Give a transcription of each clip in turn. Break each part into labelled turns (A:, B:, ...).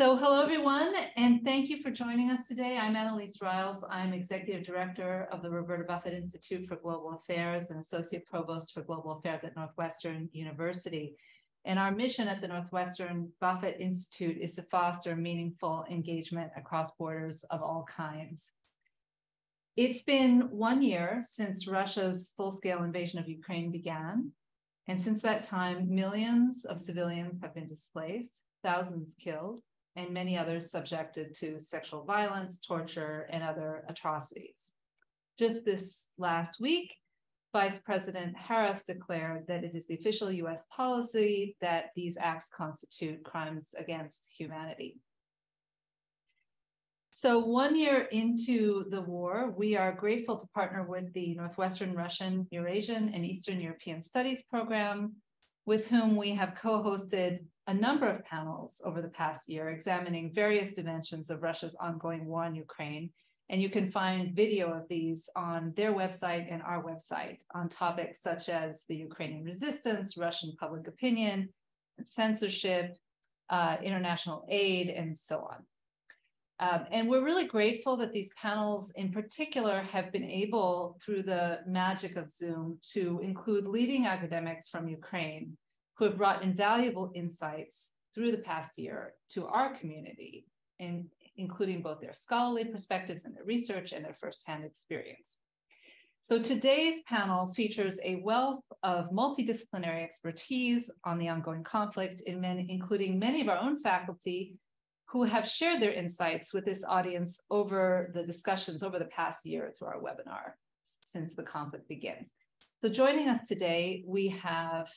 A: So hello, everyone, and thank you for joining us today. I'm Annalise Riles. I'm Executive Director of the Roberta Buffett Institute for Global Affairs and Associate Provost for Global Affairs at Northwestern University. And our mission at the Northwestern Buffett Institute is to foster meaningful engagement across borders of all kinds. It's been 1 year since Russia's full-scale invasion of Ukraine began. And since that time, millions of civilians have been displaced, thousands killed, and many others subjected to sexual violence, torture, and other atrocities. Just this last week, Vice President Harris declared that it is the official US policy that these acts constitute crimes against humanity. So 1 year into the war, we are grateful to partner with the Northwestern Russian, Eurasian, and Eastern European Studies program, with whom we have co-hosted a number of panels over the past year examining various dimensions of Russia's ongoing war in Ukraine. And you can find video of these on their website and our website on topics such as the Ukrainian resistance, Russian public opinion, censorship, international aid, and so on. And we're really grateful that these panels in particular have been able, through the magic of Zoom, to include leading academics from Ukraine who have brought invaluable insights through the past year to our community, including both their scholarly perspectives and their research and their firsthand experience. So today's panel features a wealth of multidisciplinary expertise on the ongoing conflict, including many of our own faculty who have shared their insights with this audience over the discussions over the past year through our webinar since the conflict begins. So joining us today, we have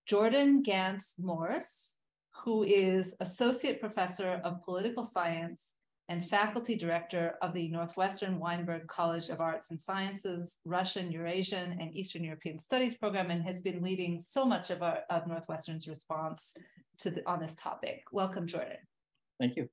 A: Jordan Gantz Morse, who is Associate Professor of Political Science and Faculty Director of the Northwestern Weinberg College of Arts and Sciences, Russian, Eurasian, and Eastern European Studies program, and has been leading so much of Northwestern's response on this topic. Welcome, Jordan.
B: Thank you.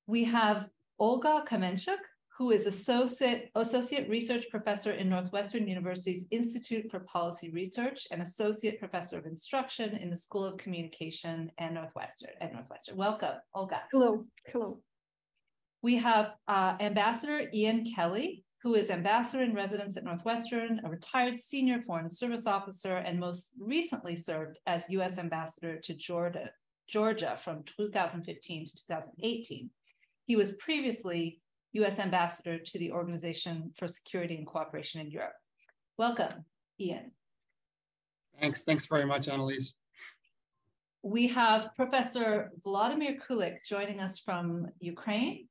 A: We have Olga Kamenchuk, who is Associate Research Professor in Northwestern University's Institute for Policy Research and Associate Professor of Instruction in the School of Communication at Northwestern. Welcome, Olga.
C: Hello. Hello.
A: We have Ambassador Ian Kelly, who is Ambassador in Residence at Northwestern, a retired senior foreign service officer, and most recently served as U.S. Ambassador to Georgia from 2015 to 2018. He was previously U.S. Ambassador to the Organization for Security and Cooperation in Europe. Welcome, Ian.
D: Thanks very much, Annalise.
A: We have Professor Vladimir Kulik joining us from Ukraine.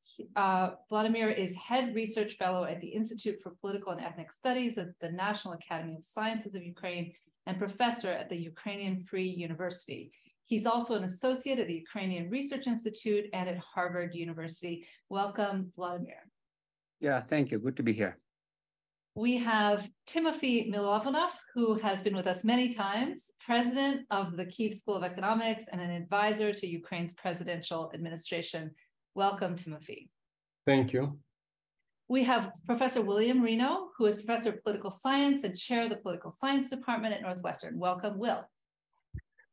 A: Vladimir is Head Research Fellow at the Institute for Political and Ethnic Studies at the National Academy of Sciences of Ukraine and Professor at the Ukrainian Free University. He's also an associate at the Ukrainian Research Institute and at Harvard University. Welcome, Vladimir.
B: Yeah, thank you. Good to be here.
A: We have Timofey Milovanov, who has been with us many times, president of the Kyiv School of Economics and an advisor to Ukraine's presidential administration. Welcome, Timofey.
E: Thank you.
A: We have Professor William Reno, who is professor of political science and chair of the political science department at Northwestern. Welcome, Will.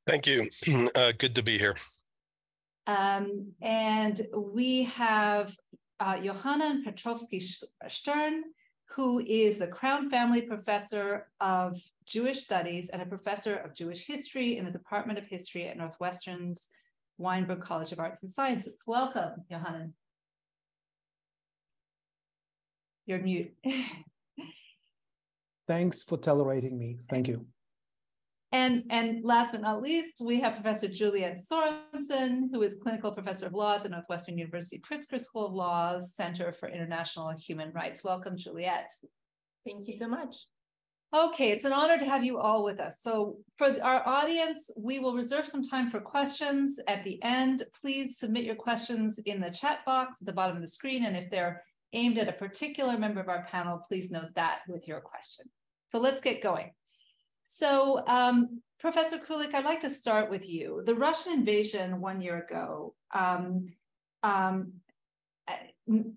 F: Thank you. Good to be here.
A: And we have Johanna Petrovsky-Stern, who is the Crown Family Professor of Jewish Studies and a Professor of Jewish History in the Department of History at Northwestern's Weinberg College of Arts and Sciences. Welcome, Johanna. You're mute.
E: Thanks for tolerating me. Thank you.
A: And last but not least, we have Professor Juliette Sorensen, who is Clinical Professor of Law at the Northwestern University Pritzker School of Law's Center for International Human Rights. Welcome, Juliette.
C: Thank you so much.
A: Okay, it's an honor to have you all with us. So for our audience, we will reserve some time for questions at the end. Please submit your questions in the chat box at the bottom of the screen. And if they're aimed at a particular member of our panel, please note that with your question. So let's get going. So, Professor Kulik, I'd like to start with you. The Russian invasion 1 year ago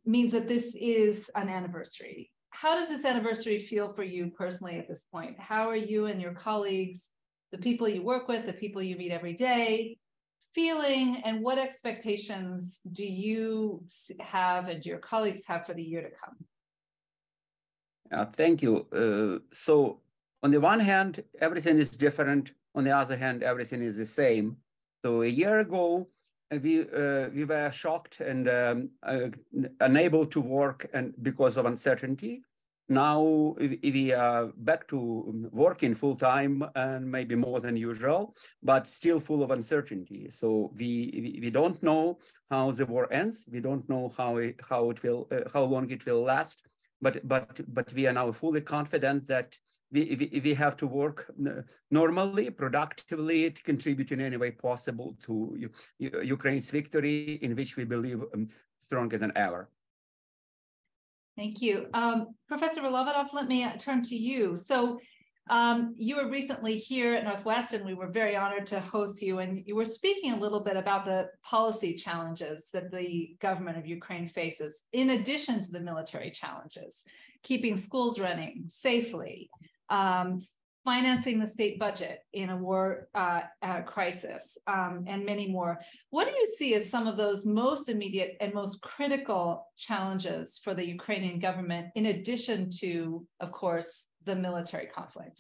A: means that this is an anniversary. How does this anniversary feel for you personally at this point? How are you and your colleagues, the people you work with, the people you meet every day, feeling and what expectations do you have and your colleagues have for the year to come?
B: Thank you. So on the one hand, everything is different. On the other hand, everything is the same. So a year ago, we were shocked and unable to work and because of uncertainty. Now we are back to working full time and maybe more than usual, but still full of uncertainty. So we don't know how the war ends. We don't know how long it will last. But we are now fully confident that we have to work normally, productively, to contribute in any way possible to Ukraine's victory, in which we believe stronger than ever.
A: Thank you. Professor Rolovadov, let me turn to you. So you were recently here at Northwestern. We were very honored to host you, and you were speaking a little bit about the policy challenges that the government of Ukraine faces, in addition to the military challenges, keeping schools running safely, financing the state budget in a war crisis, and many more. What do you see as some of those most immediate and most critical challenges for the Ukrainian government, in addition to, of course, the military conflict?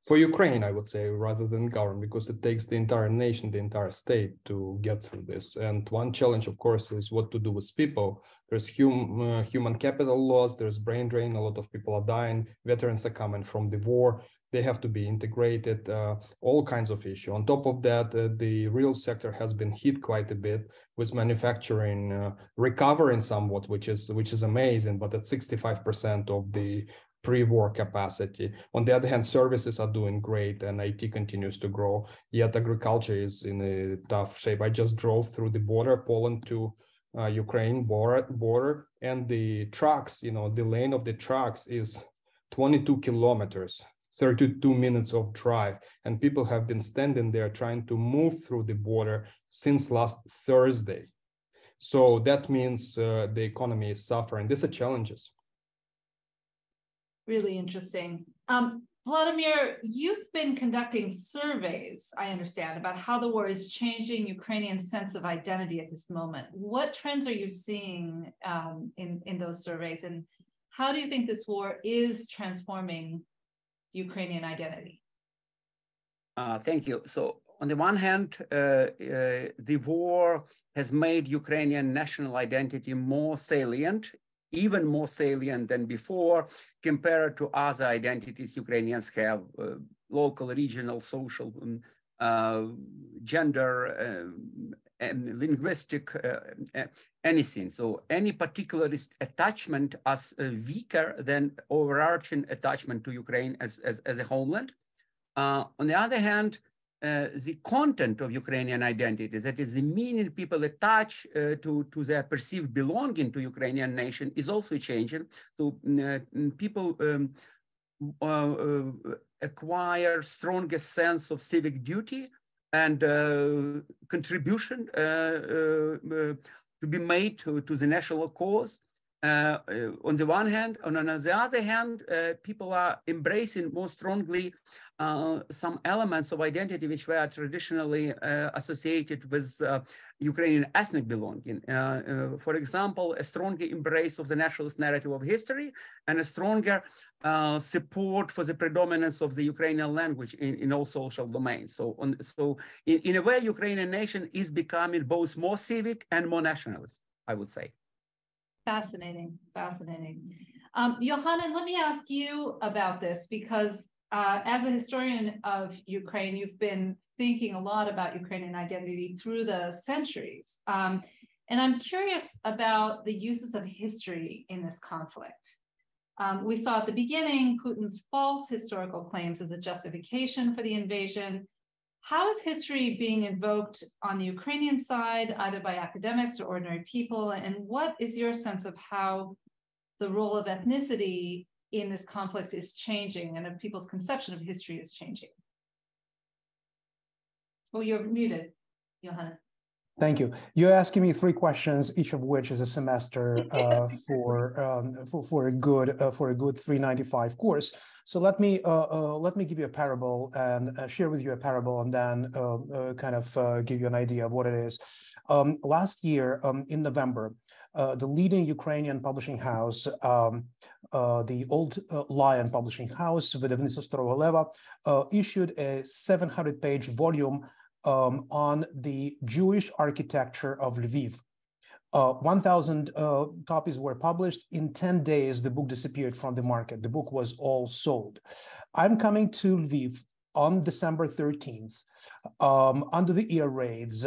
E: For Ukraine, I would say, rather than government, because it takes the entire nation, the entire state to get through this. And one challenge, of course, is what to do with people. There's human capital loss, there's brain drain, a lot of people are dying, veterans are coming from the war, they have to be integrated, all kinds of issues. On top of that, the real sector has been hit quite a bit, with manufacturing recovering somewhat, which is amazing, but at 65% of the pre-war capacity. On the other hand, services are doing great and IT continues to grow, yet agriculture is in a tough shape. I just drove through the border, Poland to Ukraine border, and the trucks, the lane of the trucks is 22 kilometers, 32 minutes of drive, and people have been standing there trying to move through the border since last Thursday. So that means the economy is suffering. These are challenges.
A: Really interesting. Vladimir, you've been conducting surveys, I understand, about how the war is changing Ukrainian sense of identity at this moment. What trends are you seeing in those surveys, and how do you think this war is transforming Ukrainian identity?
B: Thank you. So on the one hand, the war has made Ukrainian national identity more salient, even more salient than before, compared to other identities Ukrainians have, local, regional, social, gender, and linguistic, anything. So any particularist attachment is weaker than overarching attachment to Ukraine as a homeland. On the other hand, the content of Ukrainian identity, that is the meaning people attach to their perceived belonging to Ukrainian nation, is also changing. So people acquire stronger sense of civic duty and contribution to be made to the national cause. On the one hand, and on the other hand, people are embracing more strongly some elements of identity which were traditionally associated with Ukrainian ethnic belonging. For example, a stronger embrace of the nationalist narrative of history and a stronger support for the predominance of the Ukrainian language in all social domains. So in a way, Ukrainian nation is becoming both more civic and more nationalist, I would say.
A: Fascinating, fascinating. Yohanan, let me ask you about this, because as a historian of Ukraine, you've been thinking a lot about Ukrainian identity through the centuries. And I'm curious about the uses of history in this conflict. We saw at the beginning Putin's false historical claims as a justification for the invasion. How is history being invoked on the Ukrainian side, either by academics or ordinary people? And what is your sense of how the role of ethnicity in this conflict is changing and of people's conception of history is changing? Oh, you're muted, Johanna.
G: Thank you. You're asking me 3 questions, each of which is a semester for a good 395 course. So let me give you a parable and share with you a parable, and then give you an idea of what it is. Last year in November, the leading Ukrainian publishing house, the Old Lion Publishing House, Видавництво Старого Лева, issued a 700-page volume on the Jewish architecture of Lviv. 1,000 copies were published. In 10 days, the book disappeared from the market. The book was all sold. I'm coming to Lviv on December 13th, under the air raids,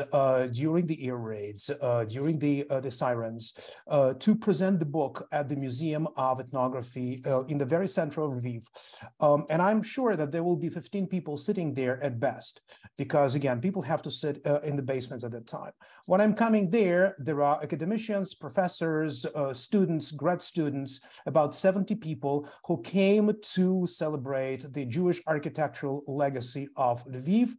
G: during the sirens, to present the book at the Museum of Ethnography in the very center of Lviv. And I'm sure that there will be 15 people sitting there at best, because again, people have to sit in the basements at that time. When I'm coming there are academicians, professors, students, grad students, about 70 people who came to celebrate the Jewish architectural legacy of Lviv.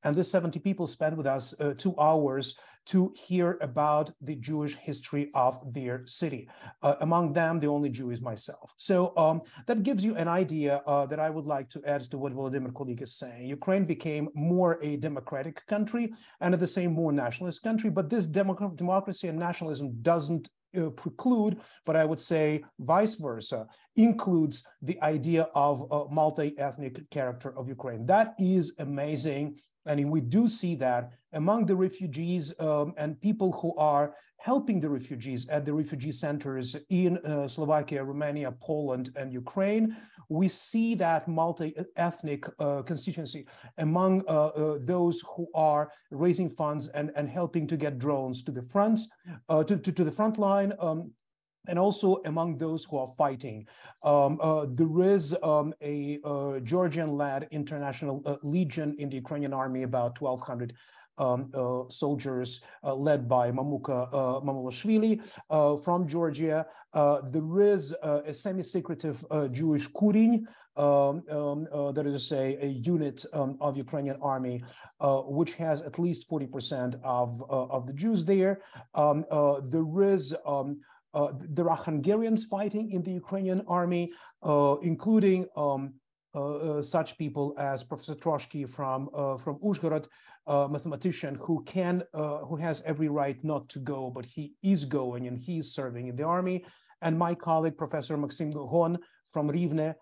G: And these 70 people spent with us 2 hours to hear about the Jewish history of their city. Among them, the only Jew is myself. So that gives you an idea that I would like to add to what Volodymyr Kulik is saying. Ukraine became more a democratic country and at the same more nationalist country, but this democracy and nationalism doesn't preclude, but I would say vice versa, includes the idea of multi-ethnic character of Ukraine. That is amazing. And we do see that among the refugees and people who are helping the refugees at the refugee centers in Slovakia, Romania, Poland, and Ukraine. We see that multi-ethnic constituency among those who are raising funds and helping to get drones to the front, to the front line. And also among those who are fighting. There is a Georgian-led international legion in the Ukrainian army, about 1,200 soldiers led by Mamulashvili from Georgia. There is a semi-secretive Jewish Kurin, that is to say, a unit of Ukrainian army, which has at least 40% of the Jews there. There are Hungarians fighting in the Ukrainian army, including such people as Professor Troshky from Uzhhorod, mathematician who has every right not to go, but he is going and he is serving in the army. And my colleague, Professor Maxim Gohon from Rivne,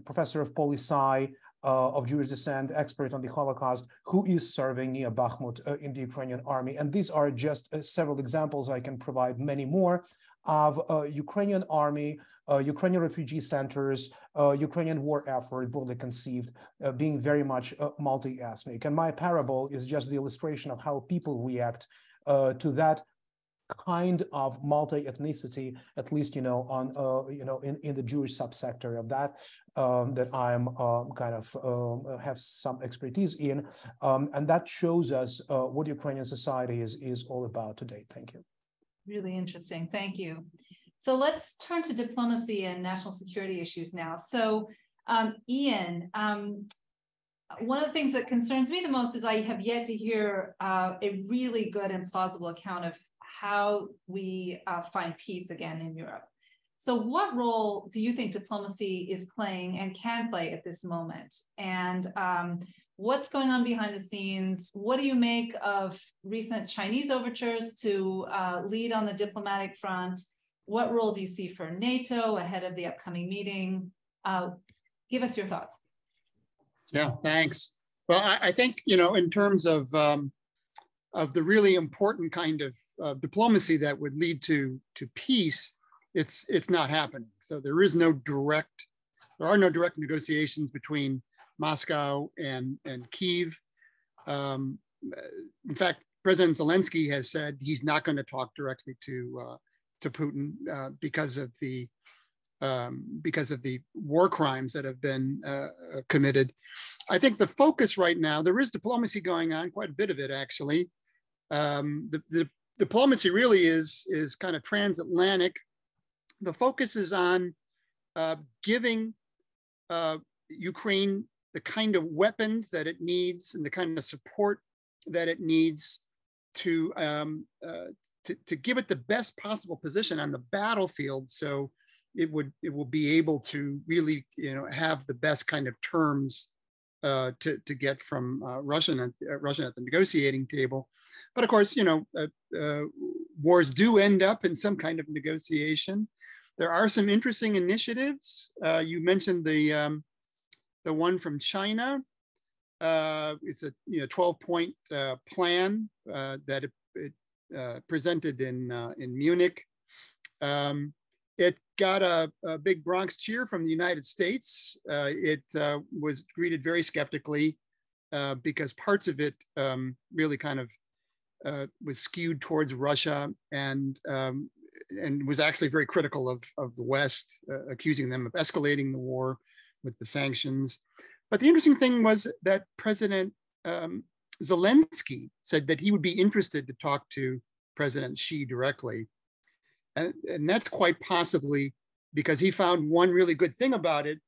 G: professor of Poli-Sci, of Jewish descent, expert on the Holocaust, who is serving near Bakhmut in the Ukrainian army. And these are just several examples. I can provide many more of Ukrainian army, Ukrainian refugee centers, Ukrainian war effort, broadly conceived, being very much multi-ethnic. And my parable is just the illustration of how people react to that kind of multi-ethnicity, at least in the Jewish subsector of that that I'm have some expertise in, and that shows us what Ukrainian society is all about today. Thank you.
A: Really interesting. Thank you. So let's turn to diplomacy and national security issues now. So Ian, one of the things that concerns me the most is I have yet to hear a really good and plausible account of how we find peace again in Europe. So what role do you think diplomacy is playing and can play at this moment? And what's going on behind the scenes? What do you make of recent Chinese overtures to lead on the diplomatic front? What role do you see for NATO ahead of the upcoming meeting? Give us your thoughts.
D: Yeah, thanks. Well, I think, in terms of the really important kind of diplomacy that would lead to peace, it's not happening. So there are no direct negotiations between Moscow and Kyiv. In fact, President Zelensky has said he's not going to talk directly to Putin because of the war crimes that have been committed. I think the focus right now, there is diplomacy going on, quite a bit of it actually. The diplomacy really is kind of transatlantic. The focus is on giving Ukraine the kind of weapons that it needs and the kind of support that it needs to give it the best possible position on the battlefield, so it will be able to really, have the best kind of terms to get from Russia at the negotiating table. But of course, wars do end up in some kind of negotiation. There are some interesting initiatives. You mentioned the one from China. It's a 12-point plan that it presented in Munich. It got a big Bronx cheer from the United States. It was greeted very skeptically because parts of it really kind of was skewed towards Russia and was actually very critical of the West, accusing them of escalating the war with the sanctions. But the interesting thing was that President Zelensky said that he would be interested to talk to President Xi directly. And that's quite possibly because he found one really good thing about it,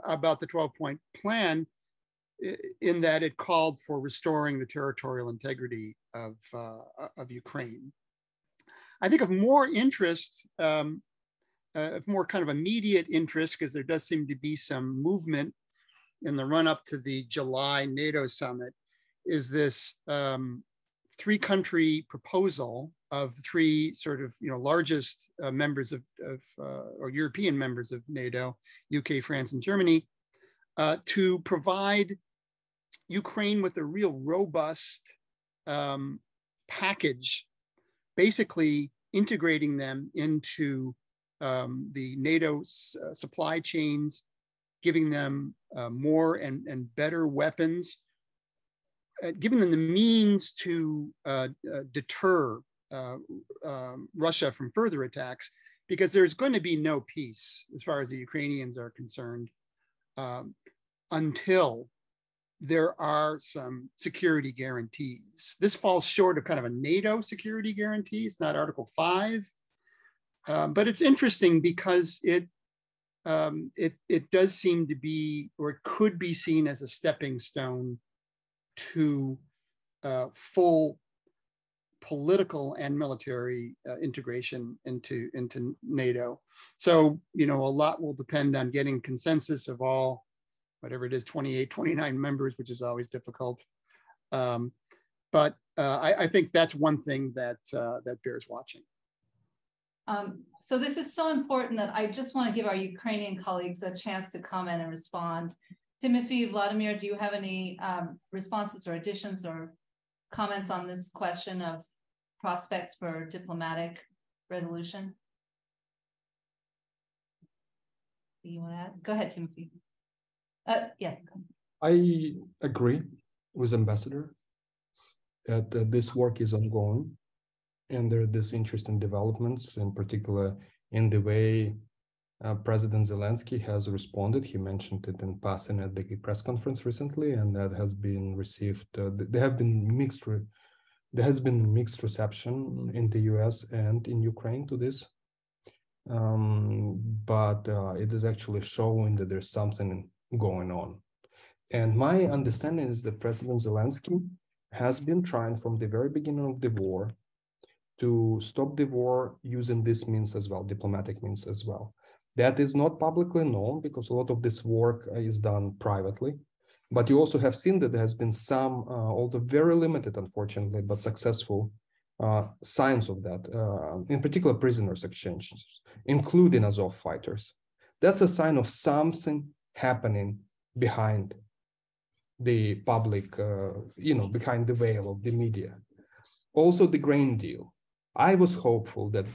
D: about the 12-point plan, in that it called for restoring the territorial integrity of Ukraine. I think of more interest, of more kind of immediate interest, because there does seem to be some movement in the run-up to the July NATO summit, is this three-country proposal of three sort of largest members or European members of NATO, UK, France, and Germany, to provide Ukraine with a real robust package, basically integrating them into the NATO supply chains, giving them more and better weapons, giving them the means to deter Russia from further attacks, because there's going to be no peace as far as the Ukrainians are concerned until there are some security guarantees. This falls short of kind of a NATO security guarantee. It's not Article 5, but it's interesting because it does seem to be, or it could be seen as a stepping stone to full political and military integration into NATO. So, a lot will depend on getting consensus of all, whatever it is, 28, 29 members, which is always difficult. But I think that's one thing that bears watching.
A: So this is so important that I just want to give our Ukrainian colleagues a chance to comment and respond. Timothy, Vladimir, do you have any responses or additions or comments on this question of prospects for diplomatic resolution? Do you want to add? Go ahead, Timothy. Yeah.
E: I agree with Ambassador that this work is ongoing, and there are these interesting developments, in particular in the way President Zelensky has responded. He mentioned it in passing at the press conference recently, and that has been received. There has been mixed reception in the US and in Ukraine to this, but it is actually showing that there's something going on. And my understanding is that President Zelensky has been trying from the very beginning of the war to stop the war using this means as well, diplomatic means as well. That is not publicly known because a lot of this work is done privately. But you also have seen that there has been some, although very limited, unfortunately, but successful signs of that, in particular prisoners exchanges, including Azov fighters. That's a sign of something happening behind the public, behind the veil of the media. Also, the grain deal. I was hopeful that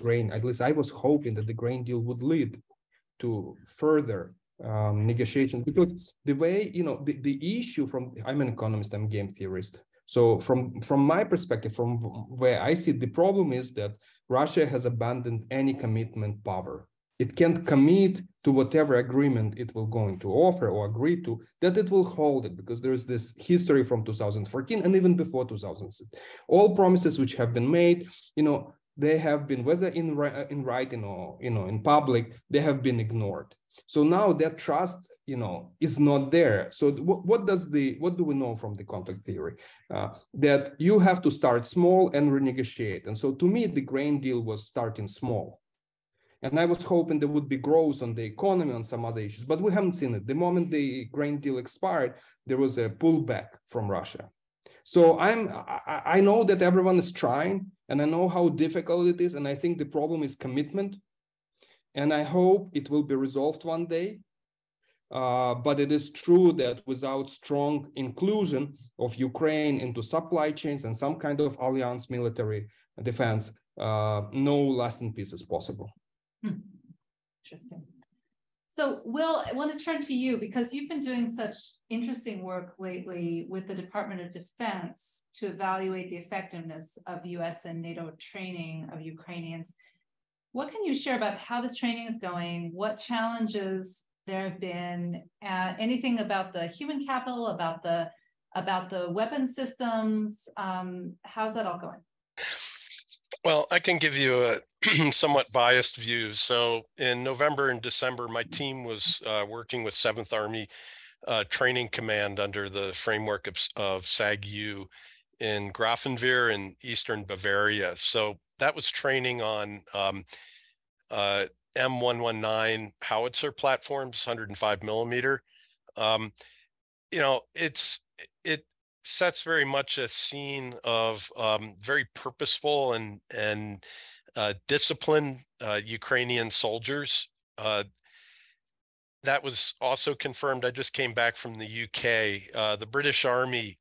E: I was hoping that the grain deal would lead to further negotiations, because the way, the issue I'm an economist, I'm a game theorist. So from my perspective, from where I see the problem is that Russia has abandoned any commitment power. It can't commit to whatever agreement it will going to offer or agree to, that it will hold it, because there's this history from 2014 and even before 2006. All promises which have been made, they have been, whether in writing or in public, they have been ignored. So now that trust, is not there. So what do we know from the conflict theory? That you have to start small and renegotiate. And so to me, the grain deal was starting small. And I was hoping there would be growth on the economy, on some other issues, but we haven't seen it. The moment the grain deal expired, there was a pullback from Russia. So I know that everyone is trying, and I know how difficult it is, and I think the problem is commitment. And I hope it will be resolved one day. But it is true that without strong inclusion of Ukraine into supply chains and some kind of alliance military defense, no lasting peace is possible.
A: Interesting. So, Will, I want to turn to you because you've been doing such interesting work lately with the Department of Defense to evaluate the effectiveness of US and NATO training of Ukrainians. What can you share about how this training is going? What challenges there have been? Anything about the human capital, about the weapon systems? How's that all going?
F: Well, I can give you a somewhat biased view. So in November and December, my team was working with 7th Army Training Command under the framework of SAG-U in Grafenwehr in eastern Bavaria. So that was training on M119 howitzer platforms, 105 millimeter. It sets very much a scene of very purposeful and disciplined Ukrainian soldiers. That was also confirmed. I just came back from the UK. The British Army,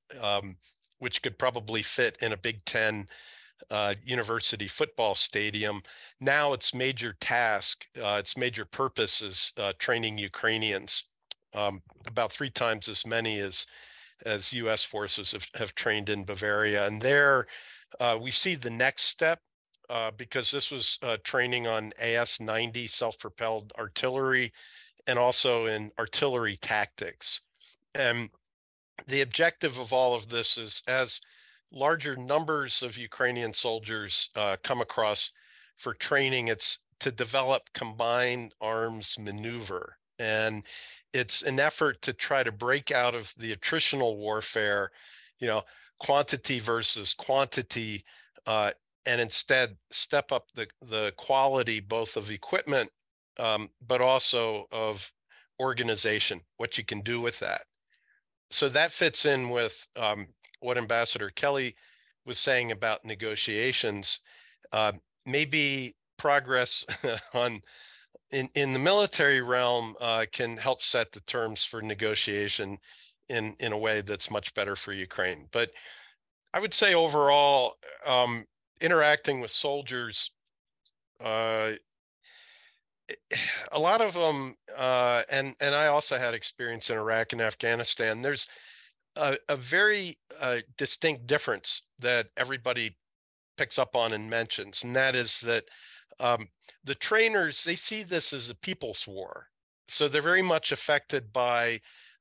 F: which could probably fit in a Big Ten university football stadium, now its major task, its major purpose is training Ukrainians. About 3 times as many as U.S. forces have trained in Bavaria. And there we see the next step because this was training on AS-90 self-propelled artillery and also in artillery tactics. And the objective of all of this is, as larger numbers of Ukrainian soldiers come across for training, it's to develop combined arms maneuver. And it's an effort to try to break out of the attritional warfare, quantity versus quantity, and instead step up the quality both of equipment, but also of organization, what you can do with that. So that fits in with what Ambassador Kelly was saying about negotiations. Maybe progress in the military realm can help set the terms for negotiation in a way that's much better for Ukraine. But I would say overall, interacting with soldiers, a lot of them, and I also had experience in Iraq and Afghanistan, there's a very distinct difference that everybody picks up on and mentions, and that is that the trainers, they see this as a people's war. So they're very much affected by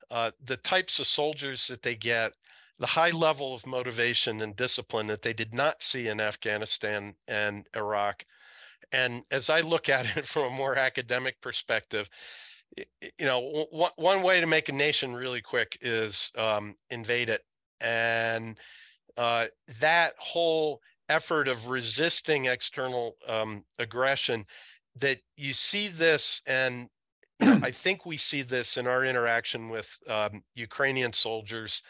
F: the types of soldiers that they get, the high level of motivation and discipline that they did not see in Afghanistan and Iraq. And as I look at it from a more academic perspective, one way to make a nation really quick is invade it. And that whole effort of resisting external aggression, that you see this, and I think we see this in our interaction with Ukrainian soldiers.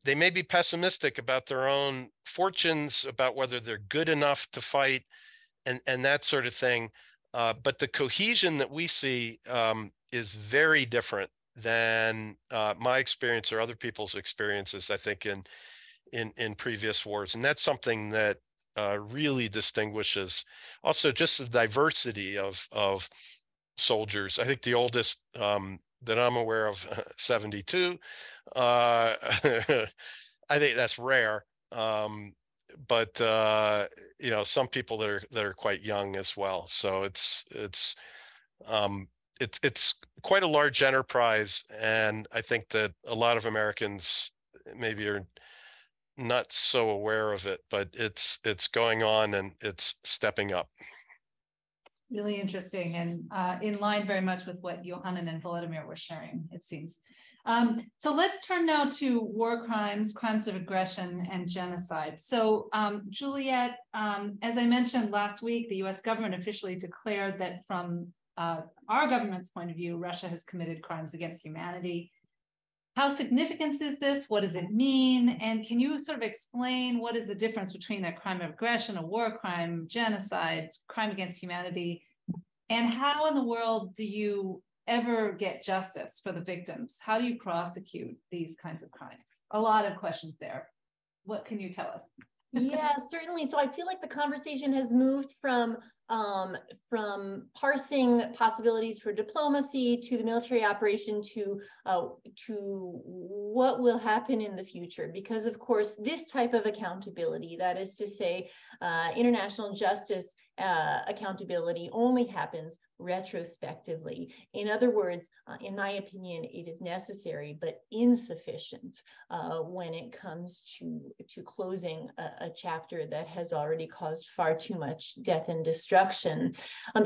F: They may be pessimistic about their own fortunes, about whether they're good enough to fight, and that sort of thing. But the cohesion that we see is very different than my experience or other people's experiences, I think, in previous wars. And that's something that really distinguishes also just the diversity of soldiers. I think the oldest that I'm aware of, 72. I think that's rare. But some people that are quite young as well. So it's quite a large enterprise, and I think that a lot of Americans maybe are not so aware of it, but it's going on and it's stepping up.
A: Really interesting, and in line very much with what Johannan and Volodymyr were sharing, it seems. So let's turn now to war crimes, crimes of aggression, and genocide. So Juliet, as I mentioned last week, the US government officially declared that from our government's point of view, Russia has committed crimes against humanity. How significant is this? What does it mean? And can you sort of explain what is the difference between a crime of aggression, a war crime, genocide, crime against humanity? And how in the world do you ever get justice for the victims? How do you prosecute these kinds of crimes? A lot of questions there. What can you tell us?
C: Yeah, certainly. So I feel like the conversation has moved from parsing possibilities for diplomacy to the military operation to what will happen in the future. Because of course, this type of accountability, that is to say, international justice accountability only happens retrospectively. In other words, in my opinion, it is necessary but insufficient when it comes to closing a chapter that has already caused far too much death and destruction.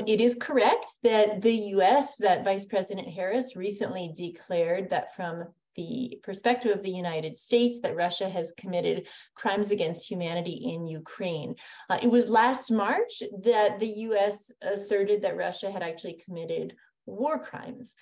C: It is correct that the US, that Vice President Harris recently declared that from the perspective of the United States, that Russia has committed crimes against humanity in Ukraine. It was last March that the US asserted that Russia had actually committed war crimes.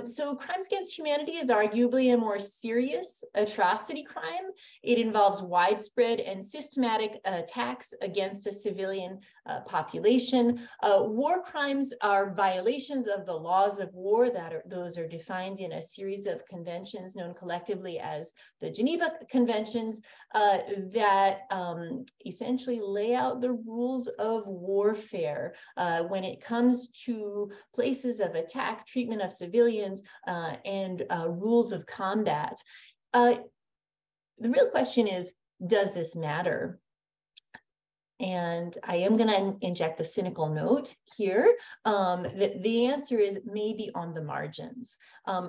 C: So crimes against humanity is arguably a more serious atrocity crime. It involves widespread and systematic attacks against a civilian population. War crimes are violations of the laws of war those are defined in a series of conventions known collectively as the Geneva Conventions that essentially lay out the rules of warfare when it comes to places of attack, treatment of civilians, and rules of combat. The real question is, does this matter? And I am going to inject a cynical note here. The answer is maybe on the margins.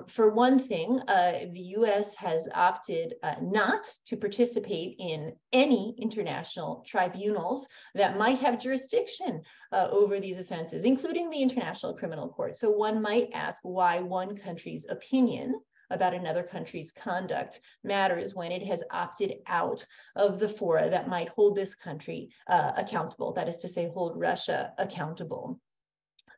C: For one thing, the US has opted not to participate in any international tribunals that might have jurisdiction over these offenses, including the International Criminal Court. So one might ask why one country's opinion about another country's conduct matters when it has opted out of the fora that might hold this country accountable, that is to say, hold Russia accountable.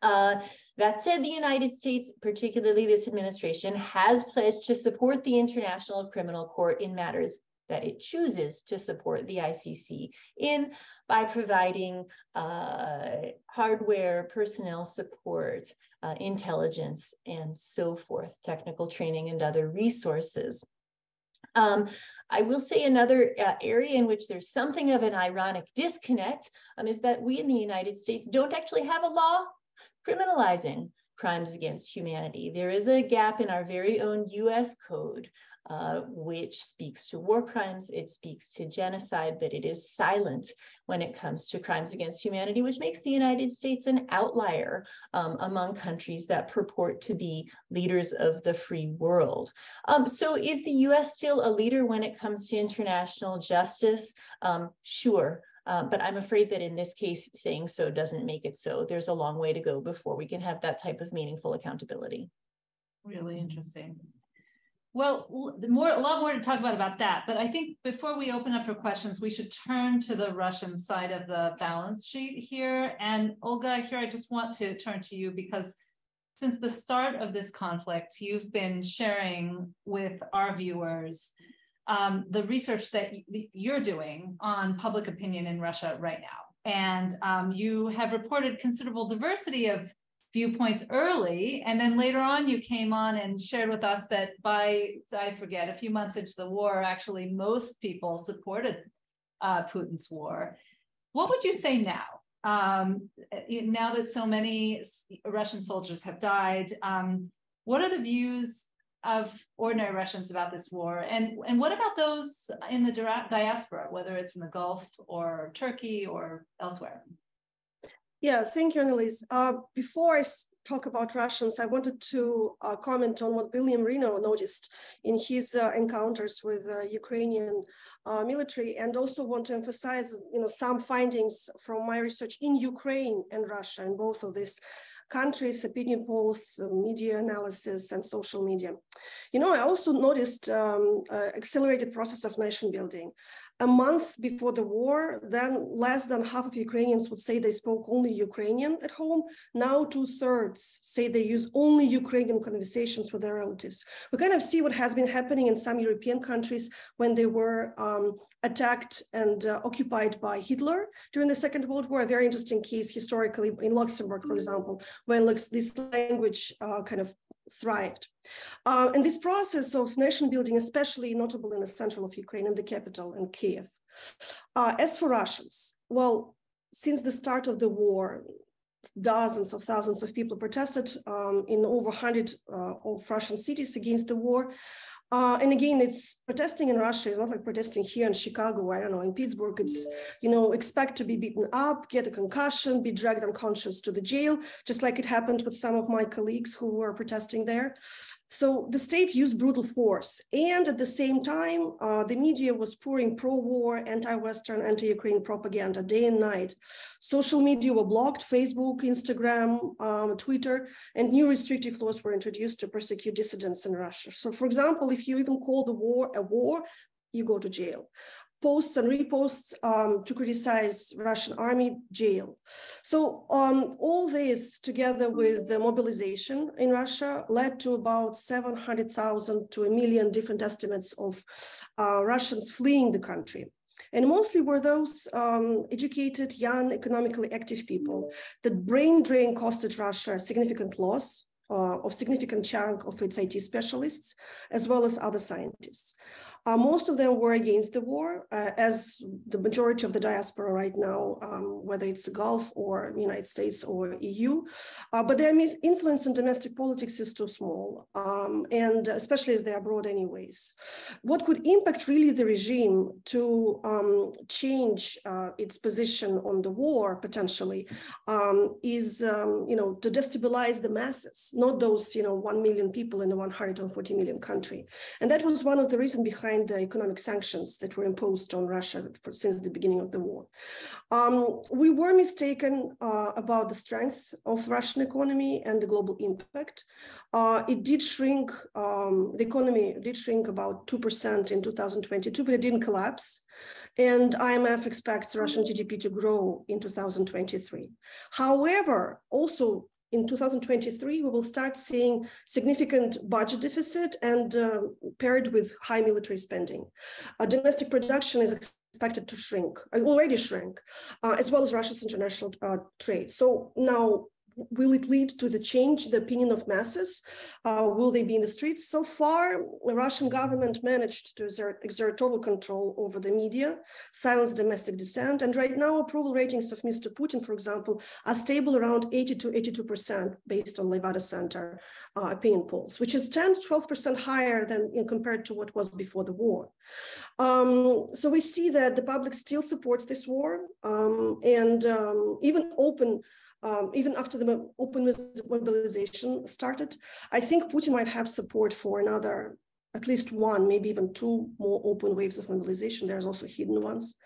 C: That said, the United States, particularly this administration, has pledged to support the International Criminal Court in matters that it chooses to support the ICC in by providing hardware, personnel support, intelligence, and so forth, technical training and other resources. I will say another area in which there's something of an ironic disconnect is that we in the United States don't actually have a law criminalizing crimes against humanity. There is a gap in our very own US code, which speaks to war crimes, it speaks to genocide, but it is silent when it comes to crimes against humanity, which makes the United States an outlier among countries that purport to be leaders of the free world. So is the US still a leader when it comes to international justice? Sure. But I'm afraid that in this case, saying so doesn't make it so. There's a long way to go before we can have that type of meaningful accountability.
A: Really interesting. Well, a lot more to talk about that. But I think before we open up for questions, we should turn to the Russian side of the balance sheet here. And Olga, here I just want to turn to you because since the start of this conflict, you've been sharing with our viewers the research that you're doing on public opinion in Russia right now. And you have reported considerable diversity of viewpoints early, and then later on you came on and shared with us that by, I forget, a few months into the war, actually most people supported Putin's war. What would you say now? Now that so many Russian soldiers have died, what are the views of ordinary Russians about this war? And what about those in the diaspora, whether it's in the Gulf or Turkey or elsewhere?
H: Yeah, thank you, Annalise. Before I talk about Russians, I wanted to comment on what William Reno noticed in his encounters with Ukrainian military, and also want to emphasize, some findings from my research in Ukraine and Russia, in both of these countries, opinion polls, media analysis, and social media. I also noticed accelerated process of nation building. A month before the war, then less than half of Ukrainians would say they spoke only Ukrainian at home. Now 2/3 say they use only Ukrainian conversations with their relatives. We kind of see what has been happening in some European countries when they were attacked and occupied by Hitler during the Second World War. A very interesting case historically in Luxembourg, for example, when this language kind of thrived. And this process of nation building, especially notable in the central of Ukraine, in the capital, in Kiev. As for Russians, well, since the start of the war, dozens of thousands of people protested in over 100 of Russian cities against the war. And again, it's protesting in Russia is not like protesting here in Chicago, I don't know, in Pittsburgh. It's, expect to be beaten up, get a concussion, be dragged unconscious to the jail, just like it happened with some of my colleagues who were protesting there. So the state used brutal force. And at the same time, the media was pouring pro-war, anti-Western, anti-Ukraine propaganda day and night. Social media were blocked, Facebook, Instagram, Twitter, and new restrictive laws were introduced to persecute dissidents in Russia. So for example, if you even call the war a war, you go to jail. Posts and reposts to criticize Russian army, jail. So all this together with the mobilization in Russia led to about 700,000 to 1 million different estimates of Russians fleeing the country. And mostly were those educated, young, economically active people. The brain drain costed Russia a significant loss of significant chunk of its IT specialists, as well as other scientists. Most of them were against the war, as the majority of the diaspora right now, whether it's the Gulf or United States or EU, but their influence in domestic politics is too small, and especially as they are abroad anyways. What could impact really the regime to change its position on the war potentially is, to destabilize the masses, not those, 1 million people in a 140 million country. And that was one of the reasons behind the economic sanctions that were imposed on Russia since the beginning of the war. We were mistaken about the strength of Russian economy and the global impact. It did shrink, the economy did shrink about 2% in 2022, but it didn't collapse. And IMF expects Russian GDP to grow in 2023. However, also in 2023, we will start seeing significant budget deficit and paired with high military spending. Domestic production is expected to shrink, already shrank, as well as Russia's international trade. So now, will it lead to the change, the opinion of masses? Will they be in the streets? So far, the Russian government managed to exert total control over the media, silence domestic dissent, and right now approval ratings of Mr. Putin, for example, are stable around 80 to 82% based on Levada Center opinion polls, which is 10 to 12% higher than compared to what was before the war. So we see that the public still supports this war, and even after the open mobilization started, I think Putin might have support for another, at least one, maybe even two more open waves of mobilization. There's also hidden ones.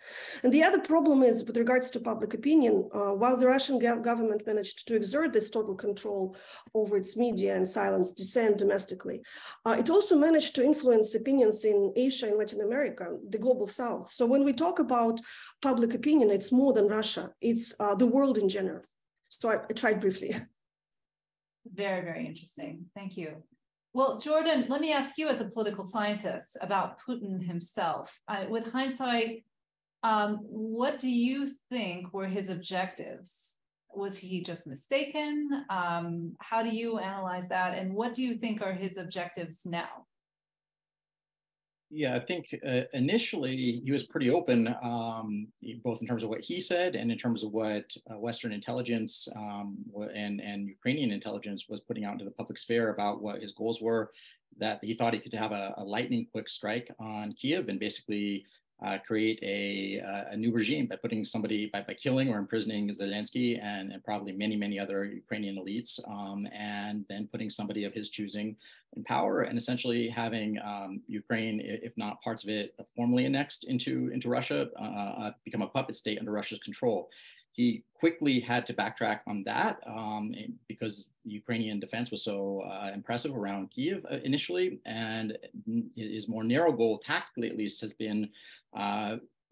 H: And the other problem is with regards to public opinion, while the Russian government managed to exert this total control over its media and silence dissent domestically, it also managed to influence opinions in Asia and Latin America, the global South. So when we talk about public opinion, it's more than Russia, it's the world in general. So I tried briefly.
A: Very, very interesting. Thank you. Well, Jordan, let me ask you as a political scientist about Putin himself. With hindsight, what do you think were his objectives? Was he just mistaken? How do you analyze that? And what do you think are his objectives now?
I: Yeah, I think initially he was pretty open, both in terms of what he said and in terms of what Western intelligence and Ukrainian intelligence was putting out into the public sphere about what his goals were, that he thought he could have a lightning quick strike on Kiev and basically create a new regime by putting somebody, by killing or imprisoning Zelensky and probably many other Ukrainian elites, and then putting somebody of his choosing in power, and essentially having Ukraine, if not parts of it, formally annexed into Russia, become a puppet state under Russia's control. He quickly had to backtrack on that because Ukrainian defense was so impressive around Kyiv initially, and his more narrow goal, tactically at least, has been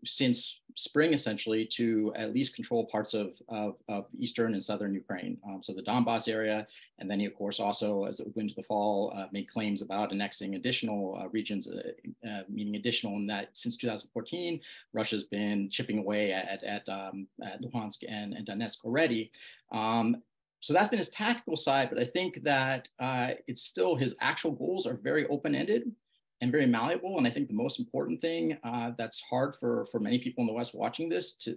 I: since spring essentially to at least control parts of eastern and southern Ukraine, so the Donbass area, and then he of course also, as it went into the fall, made claims about annexing additional regions, meaning additional in that since 2014, Russia's been chipping away at Luhansk and Donetsk already. So that's been his tactical side, but I think that it's still, his actual goals are very open-ended and very malleable. And I think the most important thing that's hard for many people in the West watching this to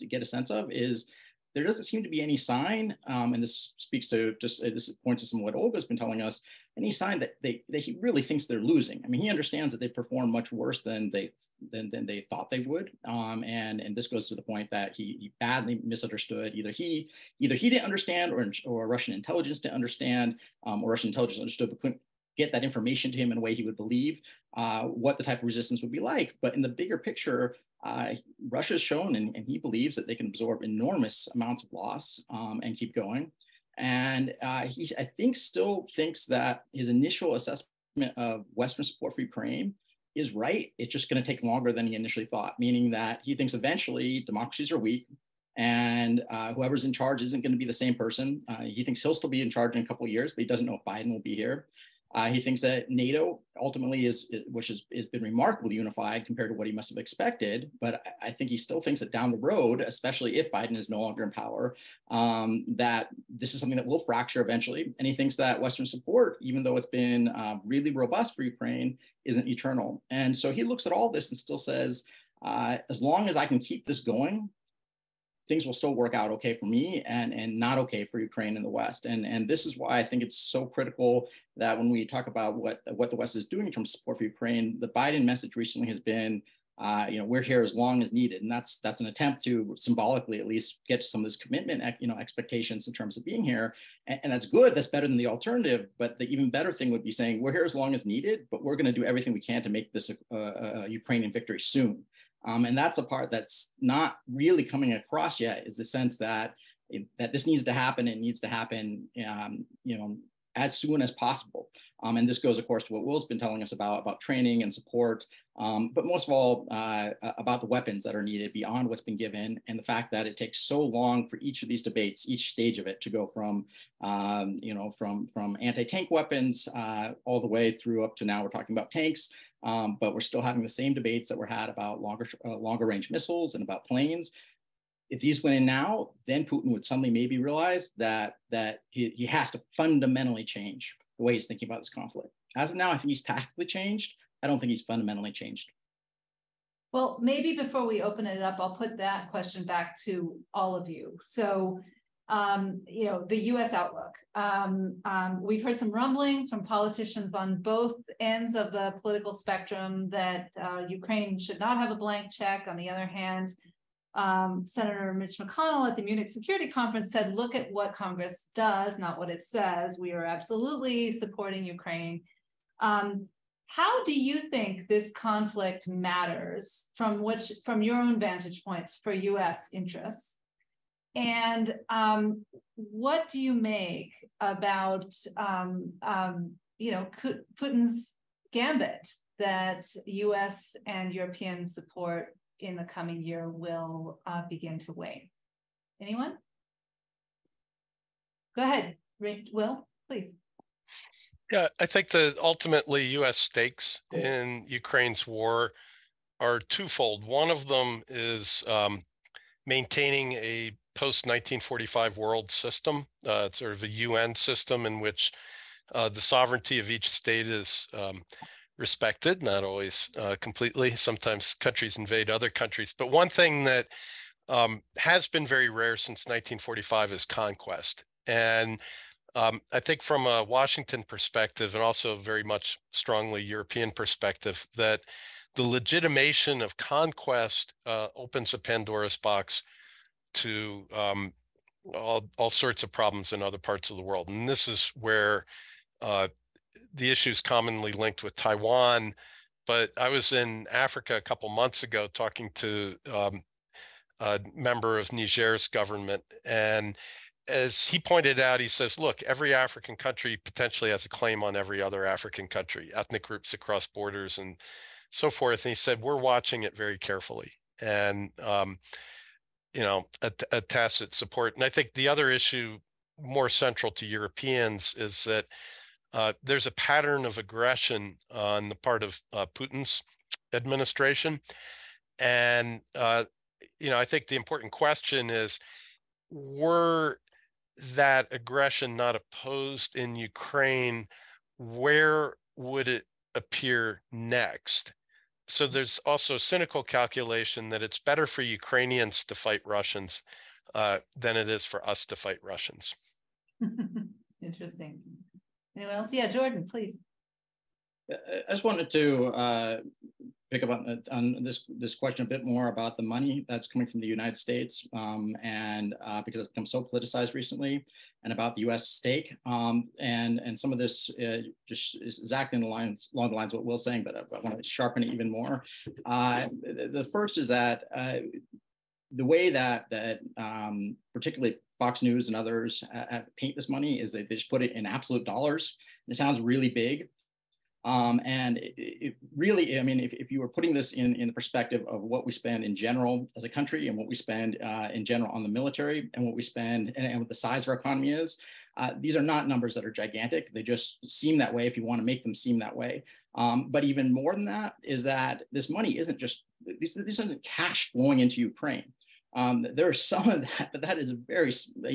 I: get a sense of is there doesn't seem to be any sign, and this speaks to just, this points to some of what Olga's been telling us, any sign that he really thinks they're losing. I mean, he understands that they performed much worse than they thought they would, and this goes to the point that he badly misunderstood. Either he didn't understand, or Russian intelligence didn't understand, or Russian intelligence understood but couldn't get that information to him in a way he would believe what the type of resistance would be like. But in the bigger picture, Russia's shown, and he believes that they can absorb enormous amounts of loss and keep going. And he, I think, still thinks that his initial assessment of Western support for Ukraine is right. It's just going to take longer than he initially thought, meaning that he thinks eventually democracies are weak, and whoever's in charge isn't going to be the same person. He thinks he'll still be in charge in a couple of years, but he doesn't know if Biden will be here. He thinks that NATO ultimately which has been remarkably unified compared to what he must have expected. But I think he still thinks that down the road, especially if Biden is no longer in power, that this is something that will fracture eventually. And he thinks that Western support, even though it's been really robust for Ukraine, isn't eternal. And so he looks at all this and still says, as long as I can keep this going, things will still work out okay for me and not okay for Ukraine and the West. And this is why I think it's so critical that when we talk about what the West is doing in terms of support for Ukraine, the Biden message recently has been, we're here as long as needed. And that's an attempt to symbolically at least get to some of this commitment, expectations in terms of being here. And that's good. That's better than the alternative. But the even better thing would be saying, we're here as long as needed, but we're going to do everything we can to make this a Ukrainian victory soon. And that's a part that's not really coming across yet, is the sense that this needs to happen. It needs to happen, as soon as possible. And this goes, of course, to what Will's been telling us about training and support, but most of all, about the weapons that are needed beyond what's been given, and the fact that it takes so long for each of these debates, each stage of it, to go from anti-tank weapons all the way through up to now we're talking about tanks. But we're still having the same debates that were had about longer range missiles and about planes. If these went in now, then Putin would suddenly maybe realize that he has to fundamentally change the way he's thinking about this conflict. As of now, I think he's tactically changed. I don't think he's fundamentally changed.
A: Well, maybe before we open it up, I'll put that question back to all of you. So, the U.S. outlook. We've heard some rumblings from politicians on both ends of the political spectrum that Ukraine should not have a blank check. On the other hand, Senator Mitch McConnell at the Munich Security Conference said, look at what Congress does, not what it says. We are absolutely supporting Ukraine. How do you think this conflict matters from your own vantage points for U.S. interests? And what do you make about Putin's gambit that U.S. and European support in the coming year will begin to wane? Anyone? Go ahead, Will, please.
F: Yeah, I think that ultimately U.S. stakes in Ukraine's war are twofold. One of them is maintaining a post-1945 world system, sort of a UN system in which the sovereignty of each state is respected, not always completely. Sometimes countries invade other countries. But one thing that has been very rare since 1945 is conquest. And I think from a Washington perspective, and also very much strongly European perspective, that the legitimation of conquest opens a Pandora's box to all sorts of problems in other parts of the world. And this is where the issue is commonly linked with Taiwan. But I was in Africa a couple months ago talking to a member of Niger's government. And as he pointed out, he says, look, every African country potentially has a claim on every other African country, ethnic groups across borders and so forth. And he said, we're watching it very carefully. And, you know, a tacit support. And I think the other issue more central to Europeans is that there's a pattern of aggression on the part of Putin's administration. And, you know, I think the important question is, were that aggression not opposed in Ukraine, where would it appear next? So there's also cynical calculation that it's better for Ukrainians to fight Russians than it is for us to fight Russians.
A: Interesting. Anyone else? Yeah, Jordan, please.
I: I just wanted to pick up on this question a bit more about the money that's coming from the United States, and because it's become so politicized recently, and about the U.S. stake, and some of this just is exactly along the lines of what Will's saying, but I want to sharpen it even more. The first is that the way that particularly Fox News and others paint this money is they just put it in absolute dollars. It sounds really big. And it really, I mean, if you were putting this in the perspective of what we spend in general as a country and what we spend in general on the military and what we spend and what the size of our economy is, these are not numbers that are gigantic. They just seem that way if you want to make them seem that way. But even more than that is that this money isn't just, this isn't cash flowing into Ukraine. There's some of that, but that is a very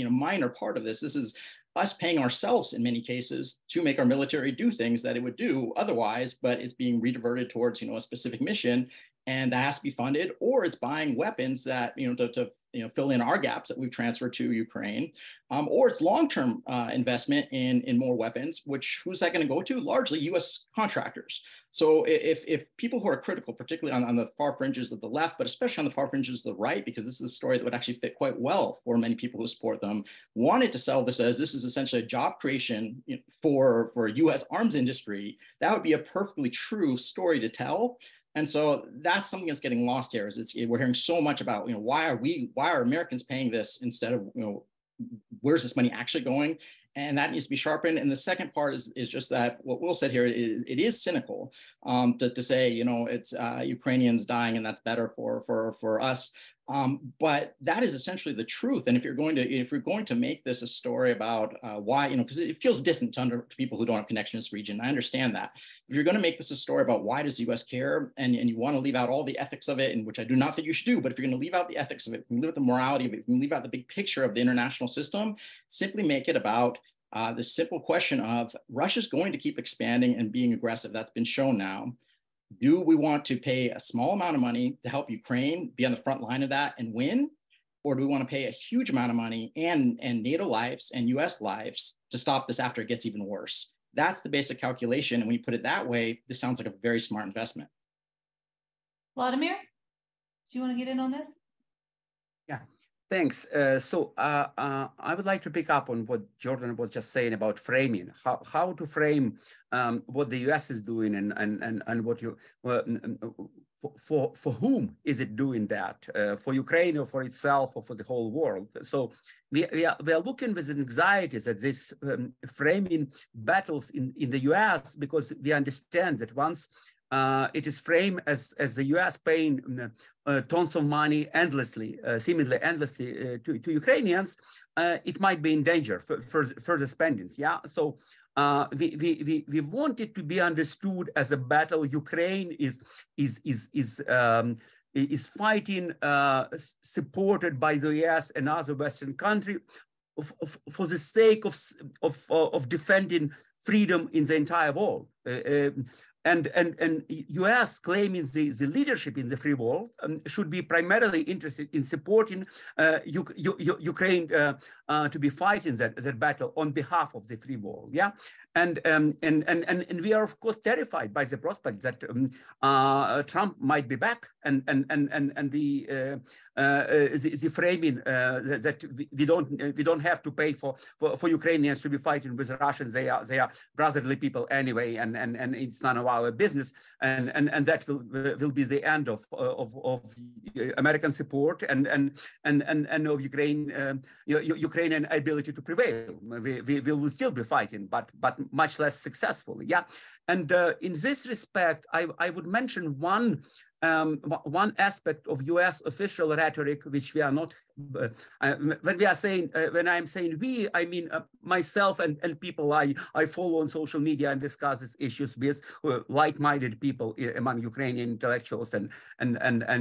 I: minor part of this. This is us paying ourselves in many cases to make our military do things that it would do otherwise, but it's being rediverted towards a specific mission, and that has to be funded, or it's buying weapons that to fill in our gaps that we've transferred to Ukraine, or it's long-term investment in more weapons, which who's that going to go to? Largely U.S. contractors. So if people who are critical, particularly on the far fringes of the left, but especially on the far fringes of the right, because this is a story that would actually fit quite well for many people who support them, wanted to sell this as this is essentially a job creation for U.S. arms industry, that would be a perfectly true story to tell. And so that's something that's getting lost here. We're hearing so much about why are Americans paying this instead of where's this money actually going? And that needs to be sharpened. And the second part is just that what Will said here is it is cynical to say it's Ukrainians dying and that's better for us. But that is essentially the truth. And if you're going to make this a story about why, because it feels distant to people who don't have connection to this region, I understand that. If you're going to make this a story about why does the U.S. care, and you want to leave out all the ethics of it, and which I do not think you should do, but if you're going to leave out the ethics of it, leave out the morality of it, leave out the big picture of the international system, simply make it about the simple question of Russia's going to keep expanding and being aggressive. That's been shown now. Do we want to pay a small amount of money to help Ukraine be on the front line of that and win? Or do we want to pay a huge amount of money and NATO lives and US lives to stop this after it gets even worse? That's the basic calculation. And when you put it that way, this sounds like a very smart investment.
A: Vladimir, do you want to get in on this?
B: Yeah. Thanks. So I would like to pick up on what Jordan was just saying about framing, how to frame what the U.S. is doing and what you for whom is it doing that? For Ukraine or for itself or for the whole world? So we are looking with anxieties at this framing battles in the U.S. because we understand that once it is framed as the U.S. paying tons of money endlessly, seemingly endlessly to Ukrainians, it might be in danger for further spendings. Yeah, so we want it to be understood as a battle. Ukraine is fighting, supported by the U.S. and other Western countries for the sake of defending freedom in the entire world. And U.S. claiming the leadership in the free world should be primarily interested in supporting Ukraine to be fighting that battle on behalf of the free world. Yeah, and we are of course terrified by the prospect that Trump might be back, and the framing that we don't have to pay for Ukrainians to be fighting with Russians. They are brotherly people anyway, and it's none of our business, and that will be the end of American support and of Ukrainian ability to prevail. We will still be fighting, but much less successfully. Yeah, and in this respect, I would mention one aspect of U.S. official rhetoric, which we are not. When I'm saying we, I mean myself and people I follow on social media and discuss these issues with like-minded people among Ukrainian intellectuals and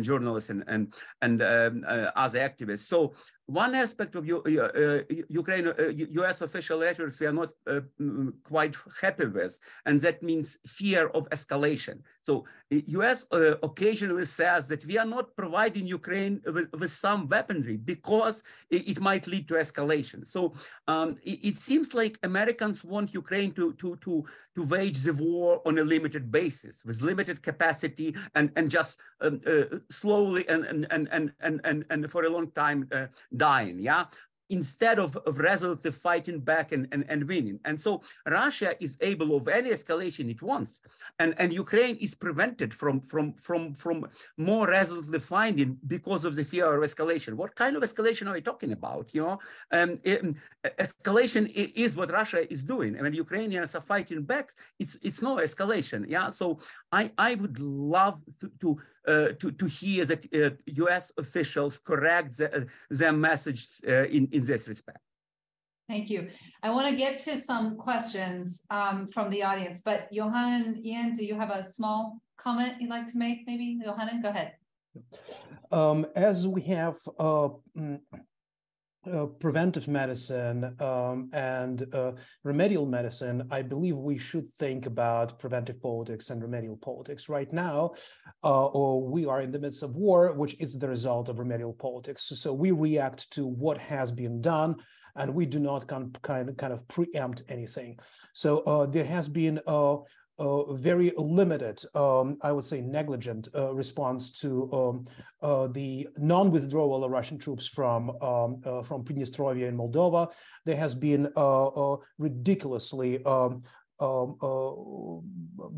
B: journalists and other activists. So one aspect of U.S. official rhetoric we are not quite happy with, and that means fear of escalation. So U.S. occasionally says that we are not providing Ukraine with some weaponry because it might lead to escalation. So it seems like Americans want Ukraine to wage the war on a limited basis with limited capacity and just slowly and for a long time dying. Yeah. Instead of resolutely fighting back and winning. And so Russia is able of any escalation it wants. And Ukraine is prevented from more resolutely fighting because of the fear of escalation. What kind of escalation are we talking about? You know, escalation is what Russia is doing. And when Ukrainians are fighting back, it's no escalation. Yeah. So I would love to hear that U.S. officials correct their message in this respect.
A: Thank you. I want to get to some questions from the audience, but Johannes, Ian, do you have a small comment you'd like to make? Maybe Johannes, go ahead.
G: As we have preventive medicine and remedial medicine, I believe we should think about preventive politics and remedial politics. Right now, we are in the midst of war, which is the result of remedial politics. So we react to what has been done, and we do not kind of preempt anything. So there has been very limited, I would say negligent response to the non-withdrawal of Russian troops from Prидnestrovia in Moldova. There has been ridiculously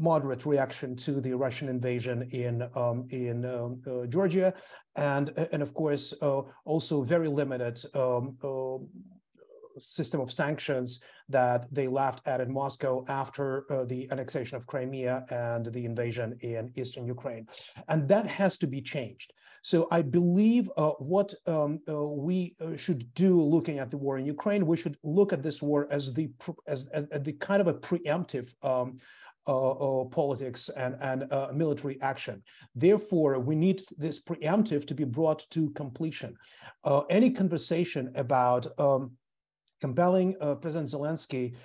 G: moderate reaction to the Russian invasion in Georgia, and of course also very limited system of sanctions that they laughed at in Moscow after the annexation of Crimea and the invasion in eastern Ukraine. And that has to be changed. So I believe what we should do looking at the war in Ukraine, we should look at this war as the kind of a preemptive politics and military action. Therefore, we need this preemptive to be brought to completion. Any conversation about compelling President Zelensky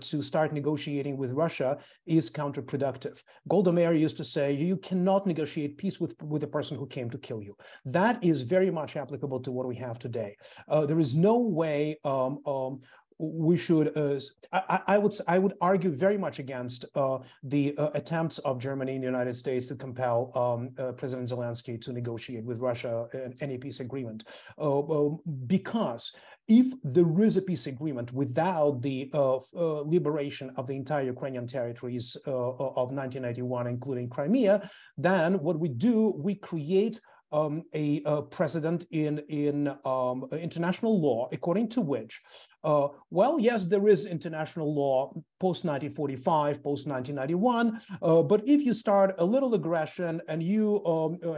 G: to start negotiating with Russia is counterproductive. Golda Meir used to say, you cannot negotiate peace with a person who came to kill you. That is very much applicable to what we have today. There is no way we should, I would argue very much against the attempts of Germany and the United States to compel President Zelensky to negotiate with Russia any peace agreement, because if there is a peace agreement without the liberation of the entire Ukrainian territories of 1991, including Crimea, then what we do, we create a precedent in international law, according to which, well, yes, there is international law post-1945, post-1991, but if you start a little aggression and you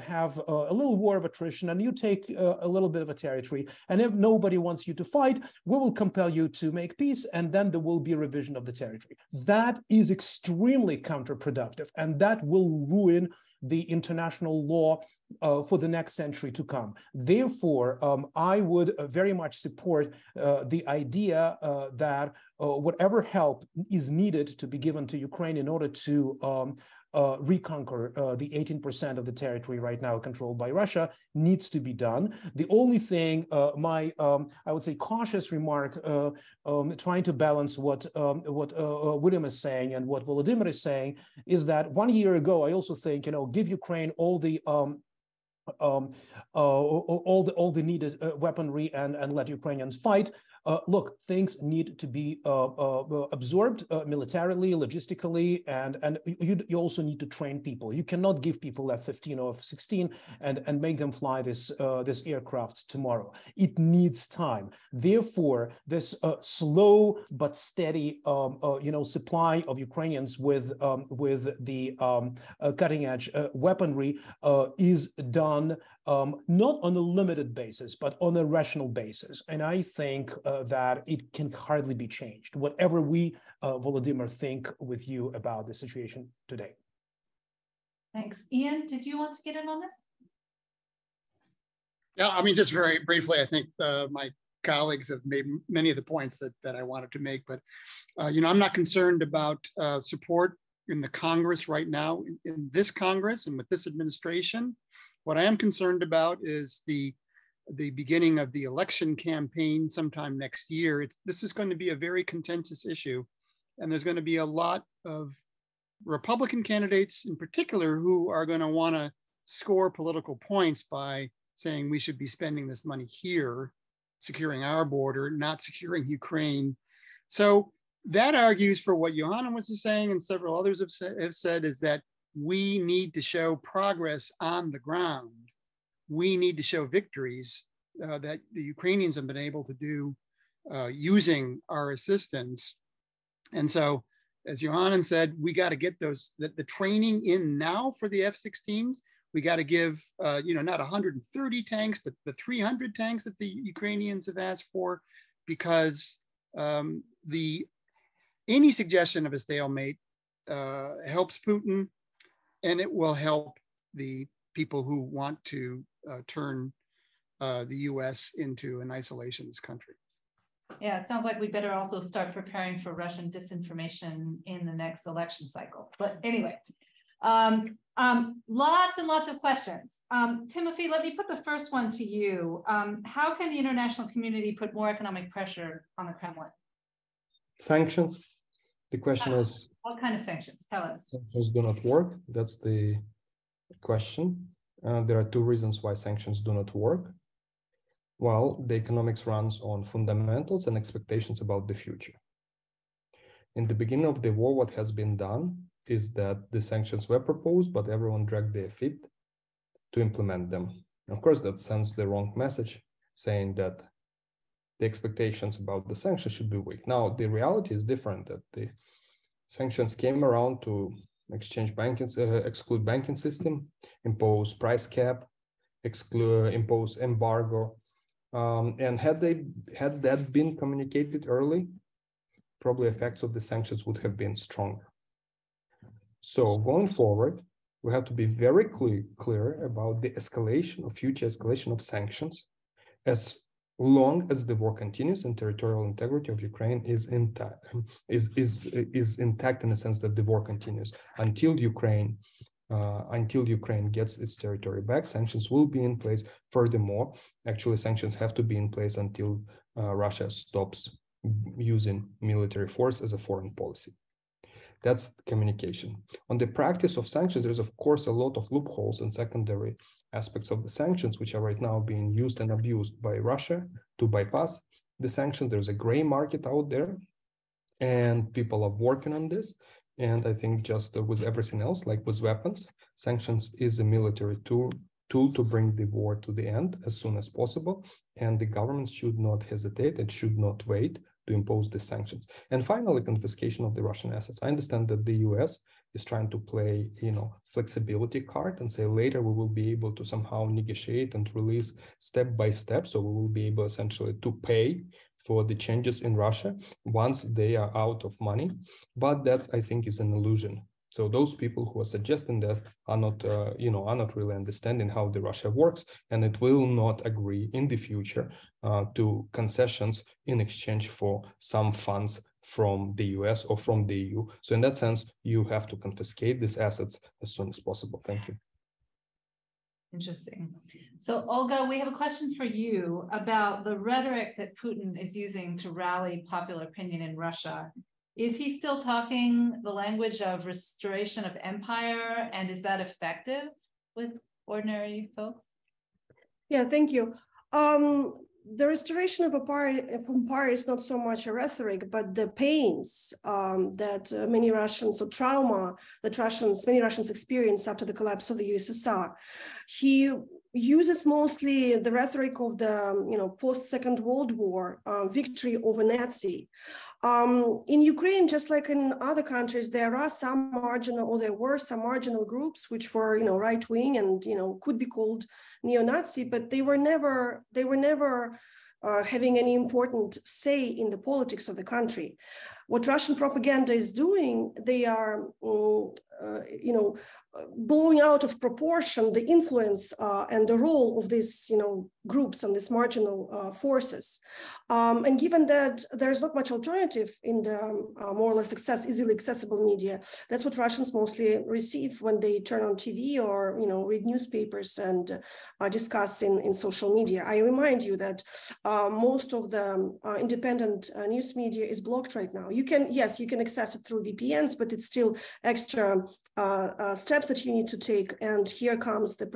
G: have a little war of attrition and you take a little bit of a territory, and if nobody wants you to fight, we will compel you to make peace, and then there will be a revision of the territory. That is extremely counterproductive, and that will ruin the international law for the next century to come. Therefore, I would very much support the idea that whatever help is needed to be given to Ukraine in order to reconquer the 18% of the territory right now controlled by Russia needs to be done. The only thing, I would say, cautious remark, trying to balance what William is saying and what Volodymyr is saying, is that 1 year ago, I also think, give Ukraine all the needed weaponry and let Ukrainians fight. Look, things need to be absorbed militarily, logistically, and you also need to train people. You cannot give people F-15 or F-16 and make them fly this aircraft tomorrow. It needs time. Therefore, this slow but steady, supply of Ukrainians with the cutting-edge weaponry is done not on a limited basis, but on a rational basis. And I think that it can hardly be changed, whatever we, Volodymyr, think with you about the situation today.
A: Thanks. Ian, did you want to get in on this?
D: Yeah, I mean, just very briefly, I think my colleagues have made many of the points that I wanted to make, but, I'm not concerned about support in the Congress right now, in this Congress and with this administration. What I am concerned about is the beginning of the election campaign sometime next year. This is going to be a very contentious issue, and there's going to be a lot of Republican candidates in particular who are going to want to score political points by saying we should be spending this money here, securing our border, not securing Ukraine. So that argues for what Johanna was saying and several others have said, is that we need to show progress on the ground. We need to show victories that the Ukrainians have been able to do using our assistance. And so, as Johanna said, we got to get the training in now for the F-16s. We got to give, not 130 tanks, but the 300 tanks that the Ukrainians have asked for, because any suggestion of a stalemate helps Putin, and it will help the people who want to turn the US into an isolationist country.
A: Yeah, it sounds like we better also start preparing for Russian disinformation in the next election cycle. But anyway, lots and lots of questions. Timothy, let me put the first one to you. How can the international community put more economic pressure on the Kremlin?
E: Sanctions. The question is,
A: what kind of sanctions? Tell us.
E: Sanctions do not work. That's the question. There are two reasons why sanctions do not work. Well, the economics runs on fundamentals and expectations about the future. In the beginning of the war, what has been done is that the sanctions were proposed, but everyone dragged their feet to implement them. Of course, that sends the wrong message, saying that the expectations about the sanctions should be weak. Now, the reality is different, that the sanctions came around to exclude banking system, impose price cap, impose embargo. And had that been communicated early, probably effects of the sanctions would have been stronger. So going forward, we have to be very clear about the future escalation of sanctions, as long as the war continues and territorial integrity of Ukraine is intact, is intact in the sense that the war continues until Ukraine gets its territory back. Sanctions will be in place. Furthermore, actually, sanctions have to be in place until Russia stops using military force as a foreign policy. That's communication. On the practice of sanctions, there's of course a lot of loopholes and secondary aspects of the sanctions, which are right now being used and abused by Russia to bypass the sanction. There's a gray market out there, and people are working on this. And I think just with everything else, like with weapons, sanctions is a military tool to bring the war to the end as soon as possible. And the government should not hesitate and should not wait to impose the sanctions. And finally, confiscation of the Russian assets. I understand that the US is trying to play, flexibility card and say later we will be able to somehow negotiate and release step by step. So we will be able essentially to pay for the changes in Russia once they are out of money. But that, I think, is an illusion. So those people who are suggesting that are not, are not really understanding how the Russia works, and it will not agree in the future to concessions in exchange for some funds from the US or from the EU. So in that sense, you have to confiscate these assets as soon as possible. Thank you.
A: Interesting. So Olga, we have a question for you about the rhetoric that Putin is using to rally popular opinion in Russia. Is he still talking the language of restoration of empire, and is that effective with ordinary folks?
H: Yeah, thank you. The restoration of empire is not so much a rhetoric, but the pains that many Russians, or trauma that many Russians experience after the collapse of the USSR. He uses mostly the rhetoric of the post-Second World War victory over Nazi. In Ukraine, just like in other countries, there were some marginal groups which were, right-wing and, could be called neo-Nazi, but they were never having any important say in the politics of the country. What Russian propaganda is doing, they are, blowing out of proportion the influence and the role of these, groups and these marginal forces. And given that there's not much alternative in the more or less easily accessible media, that's what Russians mostly receive when they turn on TV or, read newspapers and discuss in social media. I remind you that most of the independent news media is blocked right now. You can access it through VPNs, but it's still extra steps that you need to take. And here comes the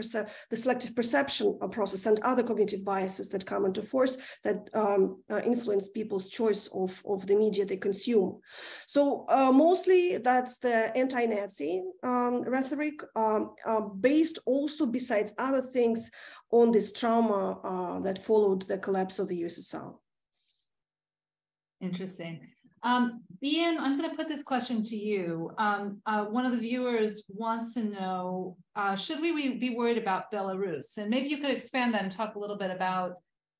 H: selective perception process and other cognitive biases that come into force that influence people's choice of the media they consume. So mostly that's the anti-Nazi rhetoric, based also, besides other things, on this trauma that followed the collapse of the USSR.
A: Interesting. Ian, I'm going to put this question to you. One of the viewers wants to know, should we be worried about Belarus? And maybe you could expand that and talk a little bit about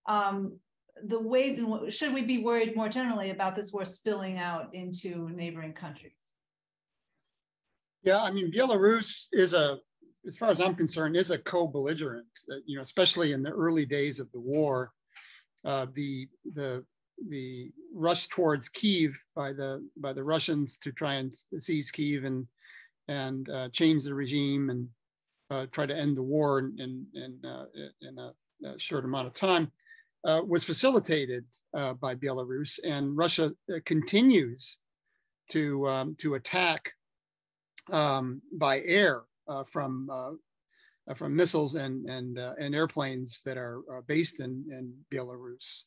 A: the ways in which, should we be worried more generally about this war spilling out into neighboring countries?
D: Yeah, I mean, Belarus is as far as I'm concerned, is a co-belligerent, especially in the early days of the war. The rush towards Kyiv by the Russians to try and seize Kyiv and change the regime and try to end the war in a short amount of time was facilitated by Belarus, and Russia continues to attack by air from missiles and airplanes that are based in Belarus.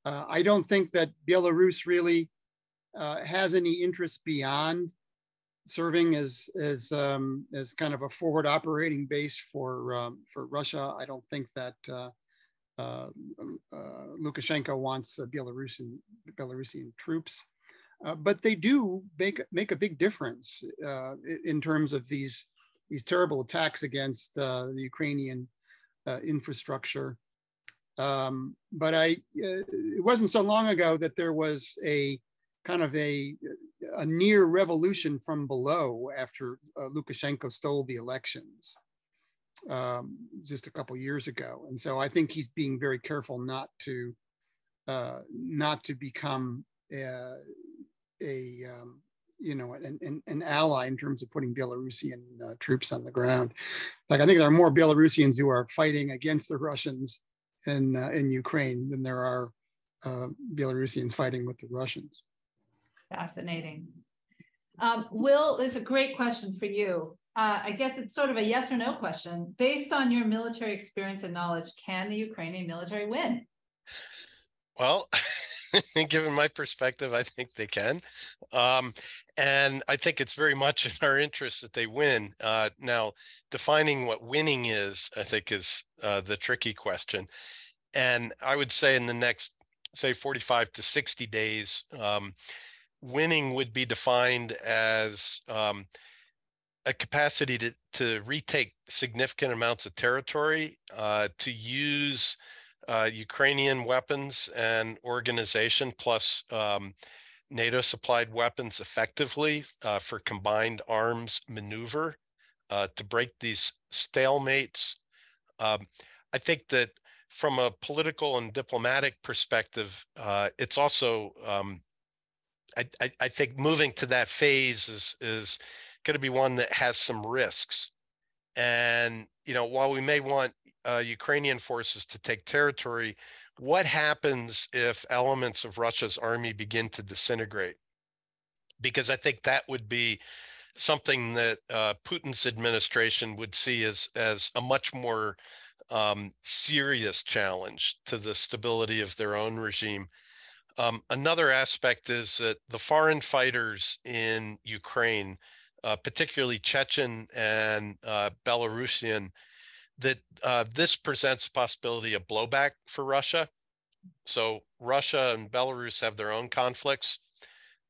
D: I don't think that Belarus really has any interest beyond serving as kind of a forward operating base for Russia. I don't think that Lukashenko wants Belarusian troops, but they do make a big difference in terms of these terrible attacks against the Ukrainian infrastructure. But it wasn't so long ago that there was a kind of a near revolution from below after Lukashenko stole the elections just a couple years ago. And so I think he's being very careful not to become an ally in terms of putting Belarusian troops on the ground. Like, I think there are more Belarusians who are fighting against the Russians in Ukraine than there are Belarusians fighting with the Russians.
A: Fascinating. Will, there's a great question for you. I guess it's sort of a yes or no question. Based on your military experience and knowledge, can the Ukrainian military win?
F: Well, given my perspective, I think they can. And I think it's very much in our interest that they win. Now, defining what winning is, I think, is the tricky question. And I would say in the next, say, 45 to 60 days, winning would be defined as a capacity to retake significant amounts of territory, to use Ukrainian weapons and organization, plus NATO supplied weapons effectively for combined arms maneuver to break these stalemates. I think that from a political and diplomatic perspective, it's also, I think moving to that phase is going to be one that has some risks. And, you know, while we may want Ukrainian forces to take territory, what happens if elements of Russia's army begin to disintegrate? Because I think that would be something that Putin's administration would see as a much more serious challenge to the stability of their own regime. Another aspect is that the foreign fighters in Ukraine, particularly Chechen and Belarusian, that this presents a possibility of blowback for Russia. So Russia and Belarus have their own conflicts.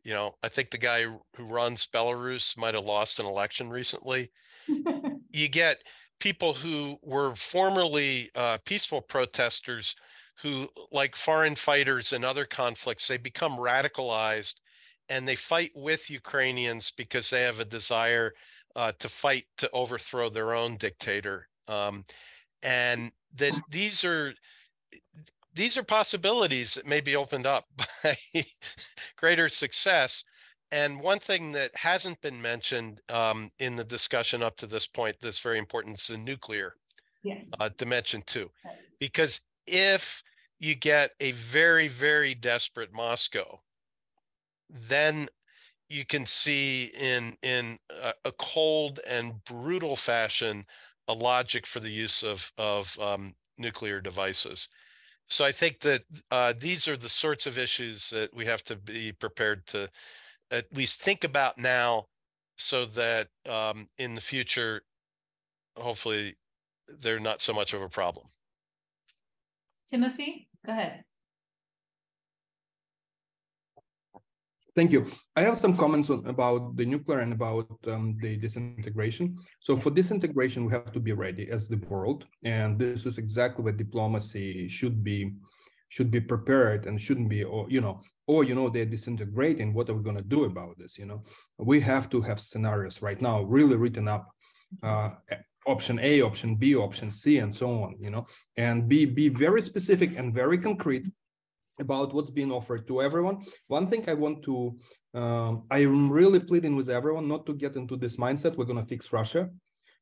F: You know, I think the guy who runs Belarus might have lost an election recently. You get people who were formerly peaceful protesters who, like foreign fighters in other conflicts, they become radicalized and they fight with Ukrainians because they have a desire to fight to overthrow their own dictator. And that these are possibilities that may be opened up by greater success. And one thing that hasn't been mentioned in the discussion up to this point that's very important is the nuclear dimension too. Because if you get a very, very desperate Moscow, then you can see in a cold and brutal fashion a logic for the use of nuclear devices. So I think that these are the sorts of issues that we have to be prepared to at least think about now, so that in the future, hopefully, they're not so much of a problem.
A: Timothy, go ahead.
E: Thank you. I have some comments about the nuclear and about the disintegration. So for disintegration, we have to be ready as the world, and this is exactly what diplomacy should be prepared, and shouldn't be, they're disintegrating. What are we going to do about this? We have to have scenarios right now really written up, option A, option B, option C, and so on. And be very specific and very concrete about what's being offered to everyone. One thing I want to, I'm really pleading with everyone not to get into this mindset, we're going to fix Russia.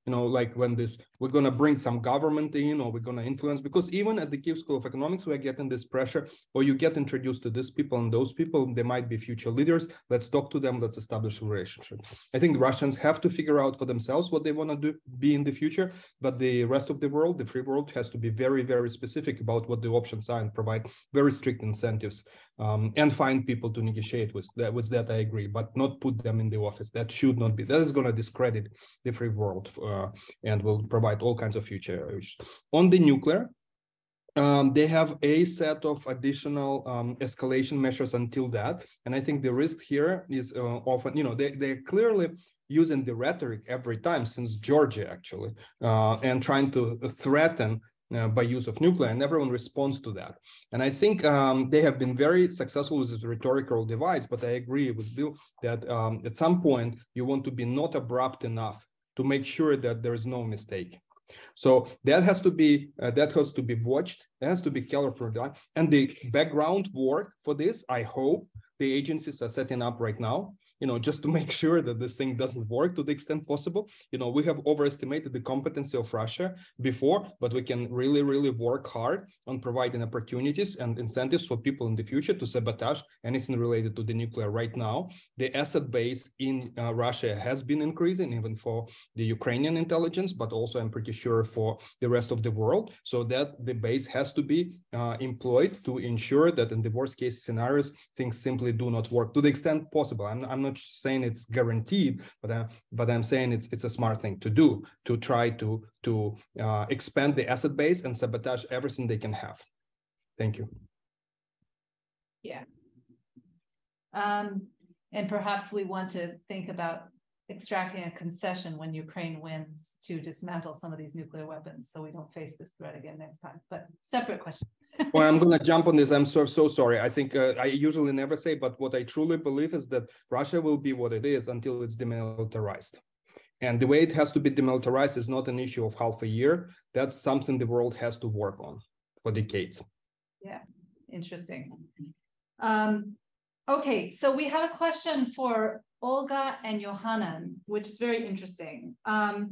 E: Like when we're going to bring some government in, or we're going to influence, because even at the Kyiv School of Economics, we're getting this pressure, or you get introduced to these people and those people, they might be future leaders. Let's talk to them. Let's establish a relationship. I think the Russians have to figure out for themselves what they want to be in the future, but the rest of the world, the free world, has to be very, very specific about what the options are and provide very strict incentives. And find people to negotiate with. That I agree, but not put them in the office. That should not be. That is going to discredit the free world and will provide all kinds of future issues. On the nuclear, they have a set of additional escalation measures until that. And I think the risk here is often, they're clearly using the rhetoric every time since Georgia, actually, and trying to threaten by use of nuclear, and everyone responds to that. And I think they have been very successful with this rhetorical device, but I agree with Bill that at some point you want to be not abrupt enough to make sure that there is no mistake. So that has to be watched. That has to be carefully done. And the background work for this, I hope the agencies are setting up right now, just to make sure that this thing doesn't work to the extent possible. We have overestimated the competency of Russia before, but we can really, really work hard on providing opportunities and incentives for people in the future to sabotage anything related to the nuclear. Right now, the asset base in Russia has been increasing, even for the Ukrainian intelligence, but also I'm pretty sure for the rest of the world. So that the base has to be employed to ensure that in the worst case scenarios, things simply do not work to the extent possible. I'm not saying it's guaranteed, but I'm saying it's a smart thing to do, to try to expand the asset base and sabotage everything they can have. Thank you.
A: Yeah. And perhaps we want to think about extracting a concession when Ukraine wins to dismantle some of these nuclear weapons, so we don't face this threat again next time. But separate question.
E: Well, I'm going to jump on this. I'm so sorry. I think I usually never say, but what I truly believe is that Russia will be what it is until it's demilitarized. And the way it has to be demilitarized is not an issue of half a year. That's something the world has to work on for decades. Yeah,
A: interesting. Okay, so we have a question for Olga and Yohanan, which is very interesting. The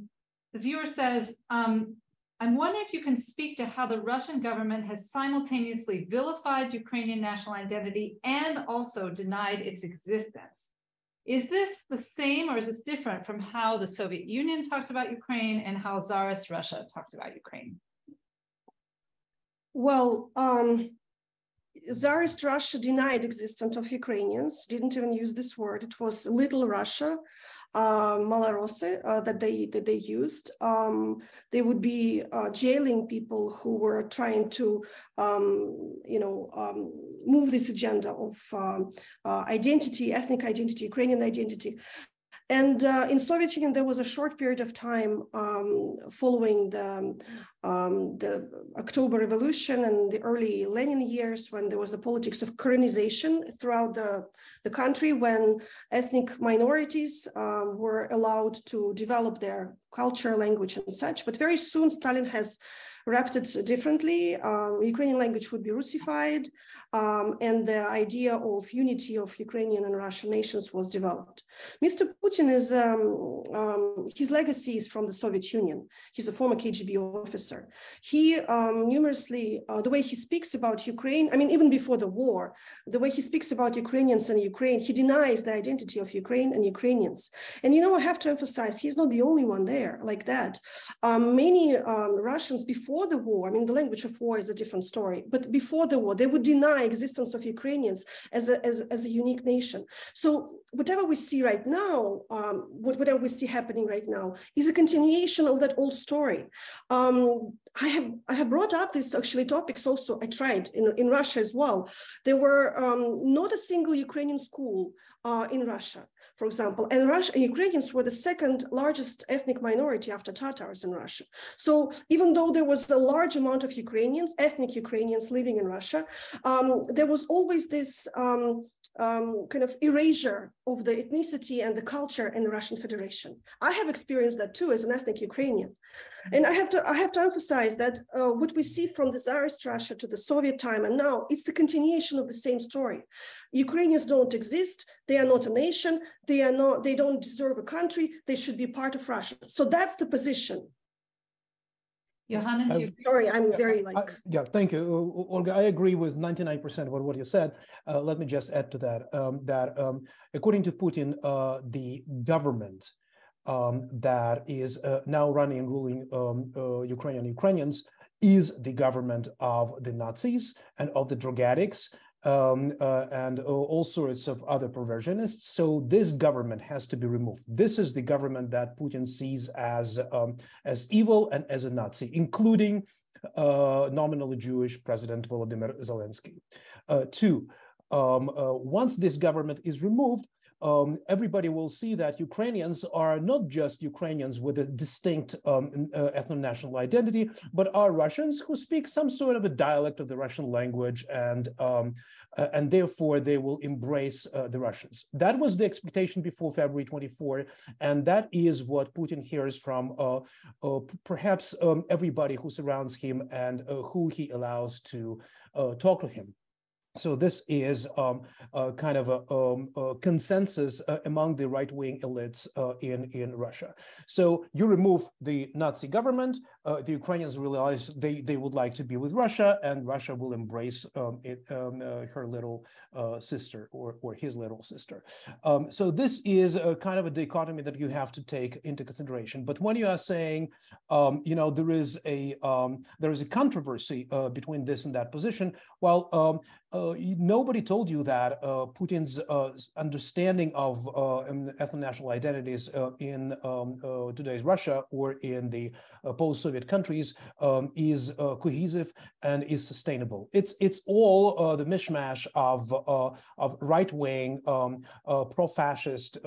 A: viewer says, I'm wondering if you can speak to how the Russian government has simultaneously vilified Ukrainian national identity and also denied its existence. Is this the same or is this different from how the Soviet Union talked about Ukraine and how Tsarist Russia talked about Ukraine?
H: Well, Tsarist Russia denied existence of Ukrainians, didn't even use this word. It was Little Russia, Malorossi, that they used. They would be jailing people who were trying to, move this agenda of identity, ethnic identity, Ukrainian identity. And in Soviet Union, there was a short period of time following the October Revolution and the early Lenin years when there was a politics of Koreanization throughout the country, when ethnic minorities were allowed to develop their culture, language, and such. But very soon, Stalin has wrapped it differently. Ukrainian language would be Russified, and the idea of unity of Ukrainian and Russian nations was developed. Mr. Putin is, his legacy is from the Soviet Union. He's a former KGB officer. He numerously, the way he speaks about Ukraine, I mean, even before the war, the way he speaks about Ukrainians and Ukraine, he denies the identity of Ukraine and Ukrainians. And, I have to emphasize, he's not the only one there like that. Many Russians before the war, I mean, the language of war is a different story, but before the war, they would deny existence of Ukrainians as a unique nation. So whatever we see right now, whatever we see happening right now is a continuation of that old story. I have brought up these actually topics also. I tried in Russia as well. There were not a single Ukrainian school in Russia, for example, and Ukrainians were the second largest ethnic minority after Tatars in Russia. So even though there was a large amount of Ukrainians, ethnic Ukrainians living in Russia, there was always this kind of erasure of the ethnicity and the culture in the Russian Federation. I have experienced that too as an ethnic Ukrainian. And I have to emphasize that what we see from the Tsarist Russia to the Soviet time and now, it's the continuation of the same story. Ukrainians don't exist. They are not a nation. They don't deserve a country. They should be part of Russia. So that's the position.
A: Yohanan,
H: sorry, I'm very
G: thank you, Olga. I agree with 99% of what you said. Let me just add to that, according to Putin, the government that is now running and ruling Ukrainians is the government of the Nazis and of the drug addicts and all sorts of other perversionists. So this government has to be removed. This is the government that Putin sees as evil and as a Nazi, including nominally Jewish President Volodymyr Zelensky. Two, once this government is removed, everybody will see that Ukrainians are not just Ukrainians with a distinct ethno-national identity, but are Russians who speak some sort of a dialect of the Russian language, and therefore they will embrace the Russians. That was the expectation before February 24, and that is what Putin hears from perhaps everybody who surrounds him and who he allows to talk to him. So this is kind of a consensus among the right-wing elites in Russia. So you remove the Nazi government, the Ukrainians realize they would like to be with Russia, and Russia will embrace her little sister or his little sister. So this is a kind of a dichotomy that you have to take into consideration. But when you are saying, there is a controversy between this and that position, well, nobody told you that Putin's understanding of ethno-national identities in today's Russia or in the post-Soviet countries is cohesive and is sustainable. It's all the mishmash of right-wing, pro-fascist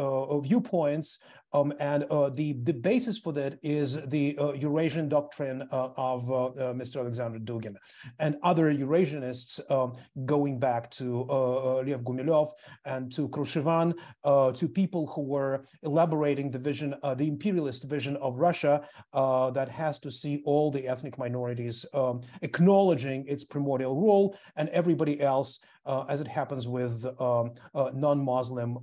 G: viewpoints And the basis for that is the Eurasian doctrine of Mr. Alexander Dugin and other Eurasianists going back to Lev Gumilev and to Khrushchevan, to people who were elaborating the vision, the imperialist vision of Russia that has to see all the ethnic minorities acknowledging its primordial role, and everybody else, as it happens with non-Muslim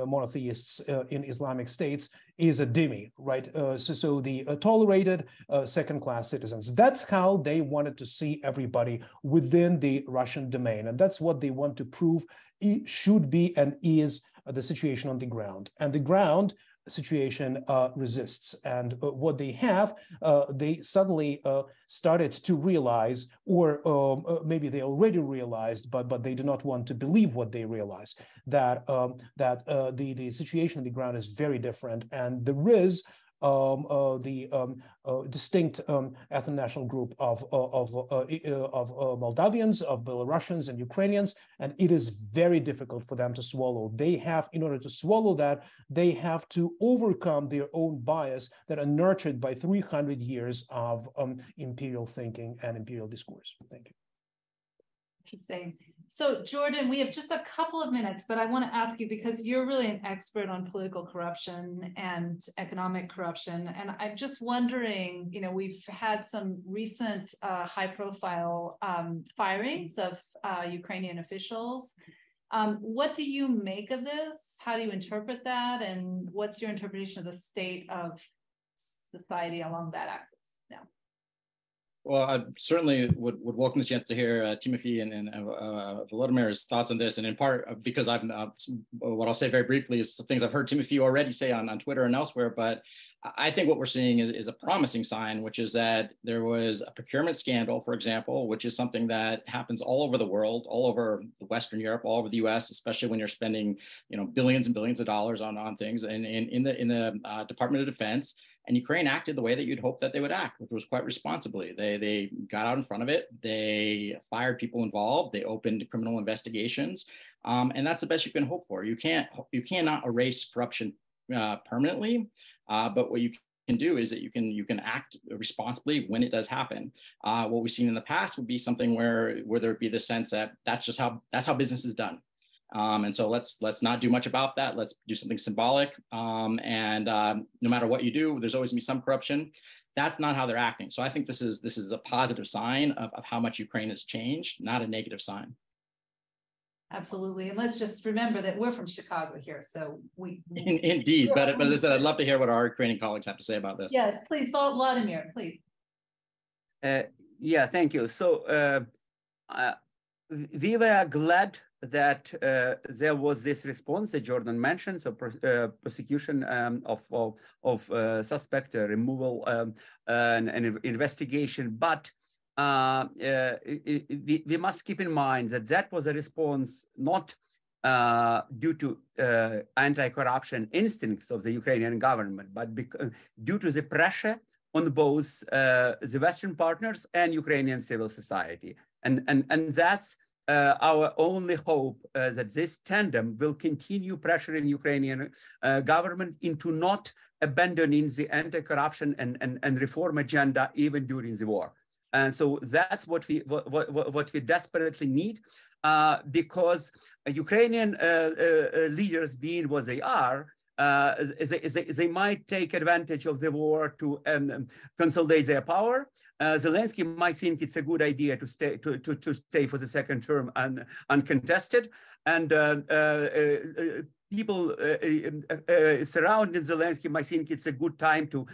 G: monotheists in Islamic states, is a dhimmi, right? So the tolerated second-class citizens. That's how they wanted to see everybody within the Russian domain. And that's what they want to prove it should be and is the situation on the ground. And the ground situation resists. And what they have, they suddenly started to realize, or maybe they already realized, but they do not want to believe what they realize, that the situation on the ground is very different, and the REEES, the distinct ethno-national group of Moldavians, of Belarusians and Ukrainians, and it is very difficult for them to swallow. They have, in order to swallow that, they have to overcome their own bias that are nurtured by 300 years of imperial thinking and imperial discourse. Thank you.
A: Interesting. So Jordan, we have just a couple of minutes, but I want to ask you, because you're really an expert on political corruption and economic corruption. And I'm just wondering, you know, we've had some recent high profile firings of Ukrainian officials. What do you make of this? How do you interpret that? And what's your interpretation of the state of society along that axis now?
I: Well, I certainly would welcome the chance to hear Timothy and Volodymyr's thoughts on this, and in part because I've what I'll say very briefly is things I've heard Timothy already say on Twitter and elsewhere. But I think what we're seeing is a promising sign, which is that there was a procurement scandal, for example, which is something that happens all over the world, all over Western Europe, all over the U.S., especially when you're spending, you know, billions and billions of dollars on things, and in the Department of Defense. And Ukraine acted the way that you'd hope that they would act, which was quite responsibly. They got out in front of it. They fired people involved. They opened criminal investigations, and that's the best you can hope for. You cannot erase corruption permanently, but what you can do is that you can act responsibly when it does happen. What we've seen in the past would be something where there would be the sense that that's how business is done. And so let's not do much about that. Let's do something symbolic. And no matter what you do, there's always gonna be some corruption. That's not how they're acting. So I think this is a positive sign of how much Ukraine has changed, not a negative sign.
A: Absolutely. And let's just remember that we're from Chicago here. So
I: Indeed. But as I said, I'd love to hear what our Ukrainian colleagues have to say about this.
A: Yes, please, Vladimir, please.
B: Yeah, thank you. So we were glad that there was this response that Jordan mentioned, so prosecution of suspect, removal and investigation. But we must keep in mind that was a response not due to anti-corruption instincts of the Ukrainian government, but due to the pressure on both the Western partners and Ukrainian civil society. And that's our only hope, that this tandem will continue pressuring Ukrainian government into not abandoning the anti-corruption and reform agenda even during the war. And so that's what we desperately need, because Ukrainian leaders, being what they are, they might take advantage of the war to consolidate their power. Zelensky might think it's a good idea to stay for the second term uncontested, and people surrounding Zelensky might think it's a good time to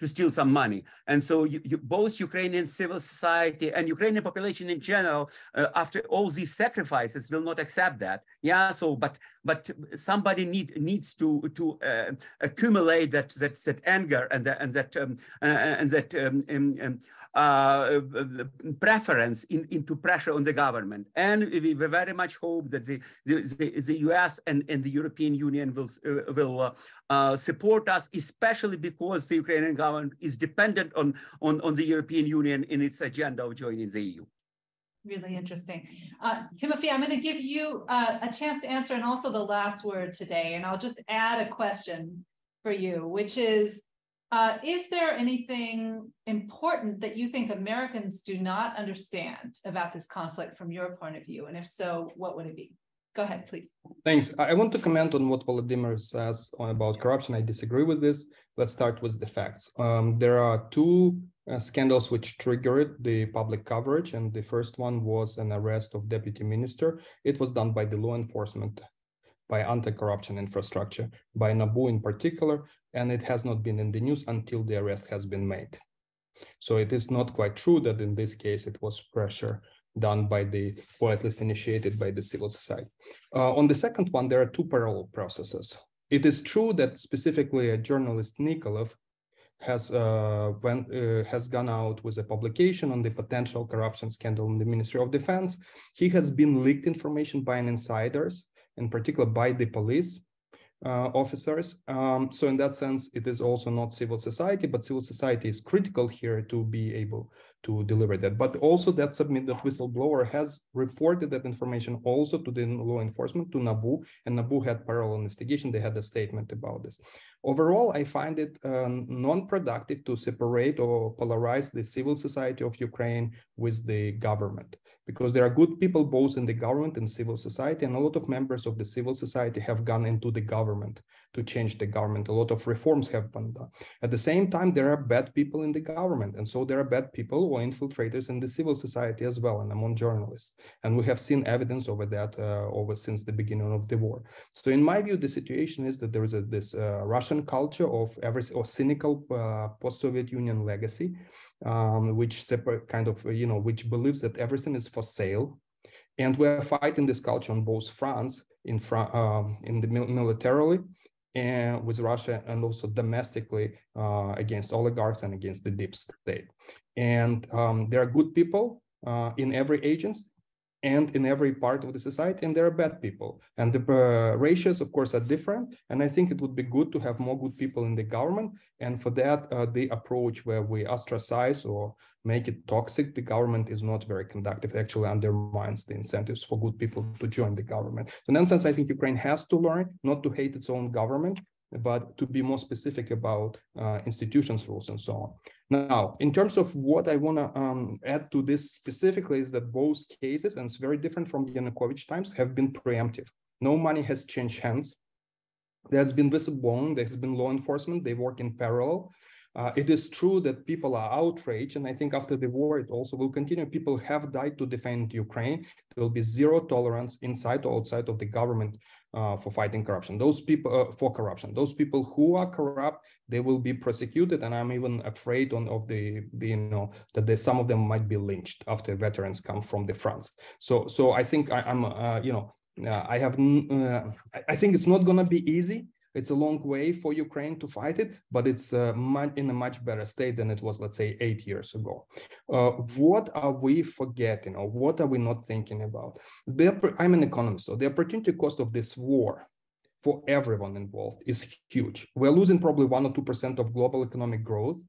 B: steal some money. And so both Ukrainian civil society and Ukrainian population in general, after all these sacrifices, will not accept that. Yeah. So, but somebody needs to accumulate that anger and that preference into pressure on the government. And we very much hope that the US and the European Union will support us, especially because the Ukrainian government is dependent on the European Union in its agenda of joining the EU.
A: Really interesting. Timothy, I'm going to give you a chance to answer and also the last word today. And I'll just add a question for you, which is there anything important that you think Americans do not understand about this conflict from your point of view? And if so, what would it be? Go ahead, please.
E: Thanks. I want to comment on what Volodymyr says about corruption. I disagree with this. Let's start with the facts. There are two scandals which triggered the public coverage, and the first one was an arrest of deputy minister. It was done by the law enforcement, by anti-corruption infrastructure, by NABU in particular, and it has not been in the news until the arrest has been made. So it is not quite true that in this case it was pressure done by the, or at least initiated by the civil society. On the second one, there are two parallel processes. It is true that specifically a journalist, Nikolov, has gone out with a publication on the potential corruption scandal in the Ministry of Defense. He has been leaked information by insiders, in particular by the police officers. So in that sense, it is also not civil society, but civil society is critical here to be able to deliver that. But also that whistleblower has reported that information also to the law enforcement, to NABU, and NABU had parallel investigation. They had a statement about this. Overall, I find it non-productive to separate or polarize the civil society of Ukraine with the government, because there are good people both in the government and civil society, and a lot of members of the civil society have gone into the government to change the government. A lot of reforms have been done. At the same time, there are bad people in the government, and so there are bad people or infiltrators in the civil society as well, and among journalists. And we have seen evidence over that since the beginning of the war. So in my view, the situation is that there is this Russian culture of cynical post-Soviet Union legacy, which which believes that everything is for sale. And we're fighting this culture on both fronts, militarily and with Russia, and also domestically against oligarchs and against the deep state. And there are good people in every agency and in every part of the society, and there are bad people. And the ratios, of course, are different. And I think it would be good to have more good people in the government. And for that, the approach where we ostracize or make it toxic, the government is not very conductive. It actually undermines the incentives for good people to join the government. So in that sense, I think Ukraine has to learn not to hate its own government, but to be more specific about institutions, rules, and so on. Now, in terms of what I want to add to this specifically is that both cases, and it's very different from Yanukovych times, have been preemptive. No money has changed hands. There's been whistleblowing, there's been law enforcement, they work in parallel. It is true that people are outraged, and I think after the war, it also will continue. People have died to defend Ukraine. There will be zero tolerance inside or outside of the government for fighting corruption. Those people those people who are corrupt, they will be prosecuted, and I'm even afraid that some of them might be lynched after veterans come from the fronts. So I think I think it's not going to be easy. It's a long way for Ukraine to fight it, but it's in a much better state than it was, let's say, 8 years ago. What are we forgetting, or what are we not thinking about? I'm an economist, so the opportunity cost of this war for everyone involved is huge. We're losing probably 1 or 2% of global economic growth.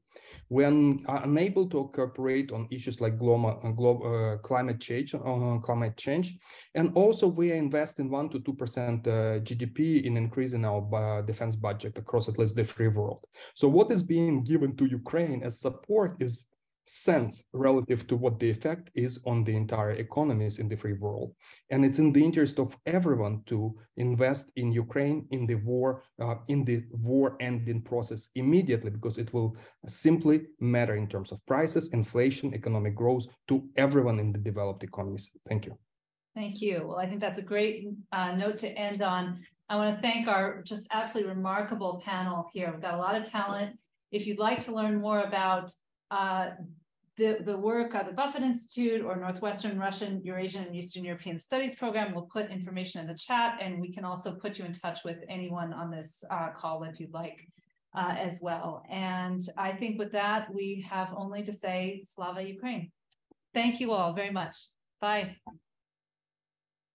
E: We're unable to cooperate on issues like climate change. And also we are investing 1 to 2% GDP in increasing our defense budget across at least the free world. So what is being given to Ukraine as support is cents relative to what the effect is on the entire economies in the free world. And it's in the interest of everyone to invest in Ukraine, in the war ending process immediately, because it will simply matter in terms of prices, inflation, economic growth to everyone in the developed economies. Thank you.
A: Thank you. Well, I think that's a great note to end on. I want to thank our just absolutely remarkable panel here. We've got a lot of talent. If you'd like to learn more about the work of the Buffett Institute or Northwestern Russian, Eurasian, and Eastern European Studies program, we'll put information in the chat, and we can also put you in touch with anyone on this call if you'd like as well. And I think with that, we have only to say Slava Ukraine. Thank you all very much. Bye.